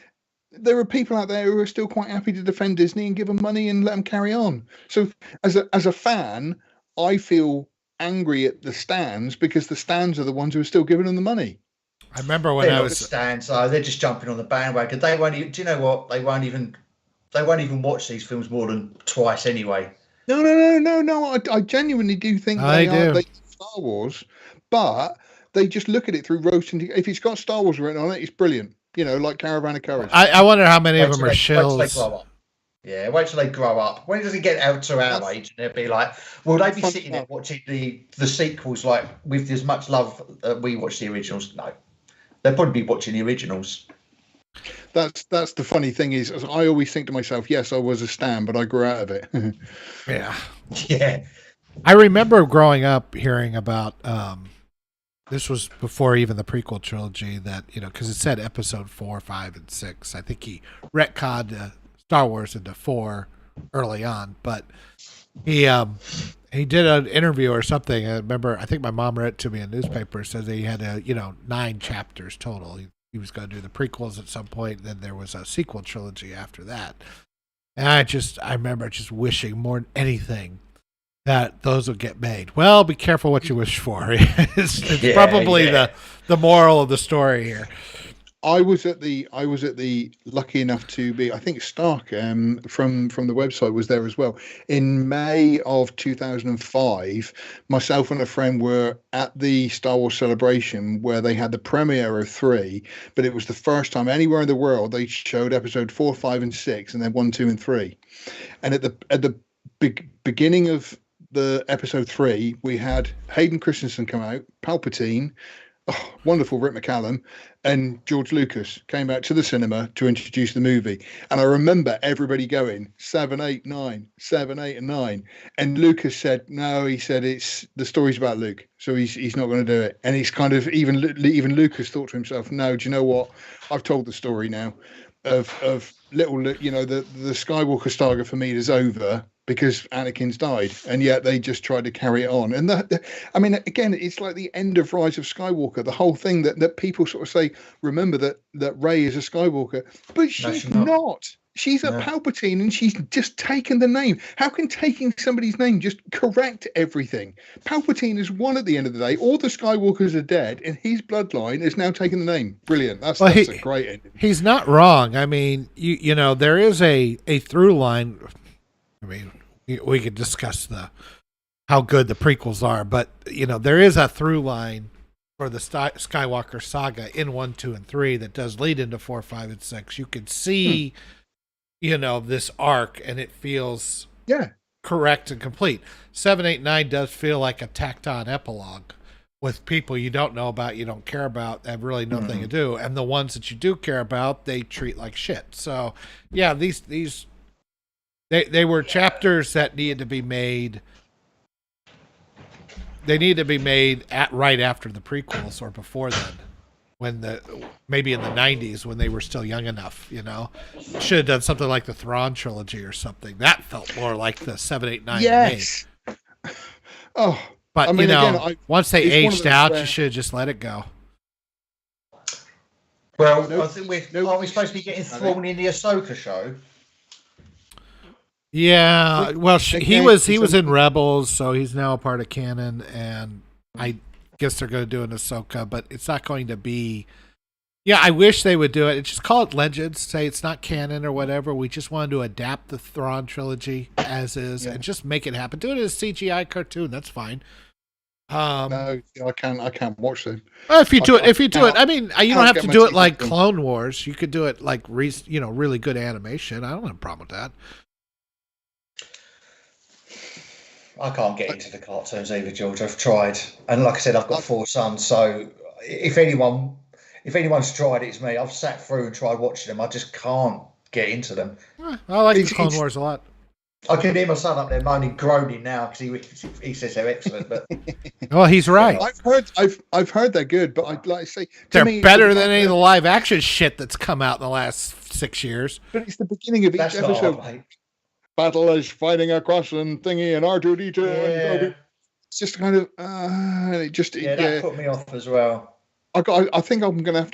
there are people out there who are still quite happy to defend Disney and give them money and let them carry on. So as a fan, I feel angry at the stands because the stands are the ones who are still giving them the money. I remember when I was the stands, they're just jumping on the bandwagon. They won't even. Do you know what? They won't even watch these films more than twice anyway. No. I genuinely do think they are Star Wars, but they just look at it through rose tinted. If it's got Star Wars written on it, it's brilliant. You know, like Caravan of Courage. I wonder how many of them are shills. Wait till they grow up. Yeah, wait till they grow up. When does it get out to our age? And they'll be like, will they be sitting there watching the sequels like with as much love we watch the originals? No. They'll probably be watching the originals. That's the funny thing is, I always think to myself, yes, I was a stan, but I grew out of it. Yeah. I remember growing up hearing about, this was before even the prequel trilogy, that, you know, because it said episode 4, 5, and 6. I think he retconned Star Wars into 4 early on, but he did an interview or something. I remember, I think my mom read it to me in a newspaper. It says that he had 9 chapters total. He was going to do the prequels at some point. Then there was a sequel trilogy after that. And I remember just wishing more than anything that those would get made. Well, be careful what you wish for. It's probably the moral of the story here. I was at the lucky enough to be, I think Stark from the website was there as well. In May of 2005, myself and a friend were at the Star Wars celebration where they had the premiere of 3, but it was the first time anywhere in the world they showed episode 4, 5, and 6, and then 1, 2, and 3. And at the beginning of the episode 3, we had Hayden Christensen come out, Palpatine, wonderful Rick McCallum, and George Lucas came out to the cinema to introduce the movie. And I remember everybody going 7, 8, 9, 7, 8, and 9. And Lucas said, no, he said it's the story's about Luke, so he's not going to do it. And it's kind of even Lucas thought to himself, no, do you know what? I've told the story now of little Luke. You know, the Skywalker saga for me is over because Anakin's died, and yet they just tried to carry it on. And I mean, again, it's like the end of Rise of Skywalker. The whole thing that people sort of say, remember that Rey is a Skywalker, but she's not. She's a Palpatine, and she's just taken the name. How can taking somebody's name just correct everything? Palpatine is one at the end of the day. All the Skywalkers are dead, and his bloodline is now taking the name. Brilliant. That's a great ending. He's not wrong. I mean, you know, there is a through line. I mean, we could discuss how good the prequels are, but you know, there is a through line for the Skywalker saga in 1, 2, and 3 that does lead into 4, 5, and 6. You can see, you know, this arc, and it feels correct and complete. 7, 8, 9 does feel like a tacked on epilogue with people you don't know about, you don't care about, have really nothing to do, and the ones that you do care about, they treat like shit. So, yeah, these. They were chapters that needed to be made. They needed to be made right after the prequels or before then, maybe in the 90s when they were still young enough. You know, should have done something like the Thrawn trilogy or something. That felt more like the 7, 8, 9. Yes. Oh, but I mean, you know, once they aged out, you should have just let it go. Well, I think aren't we supposed to be getting thrown in the Ahsoka show? Yeah, well, he was in Rebels, so he's now a part of canon, and I guess they're going to do an Ahsoka, but it's not going to be. Yeah, I wish they would do it. Just call it Legends. Say it's not canon or whatever. We just wanted to adapt the Thrawn trilogy as is and just make it happen. Do it as a CGI cartoon. That's fine. No, I can't watch them. If you do it, I mean, you don't have to do it like Clone Wars. You could do it like really good animation. I don't have a problem with that. I can't get into the cartoons either, George. I've tried, and like I said, I've got 4 sons. So if anyone's tried it, it's me. I've sat through and tried watching them. I just can't get into them. I like the Clone Wars a lot. I can hear my son up there moaning, groaning now because he says they're excellent. But well, he's right. I've heard they're good, but I'd like to say they're better than any of the live action shit that's come out in the last 6 years. But it's the beginning of each episode. battle is fighting across and thingy and R2D2. Yeah. It's just kind of, that put me off as well. I think I'm going to have to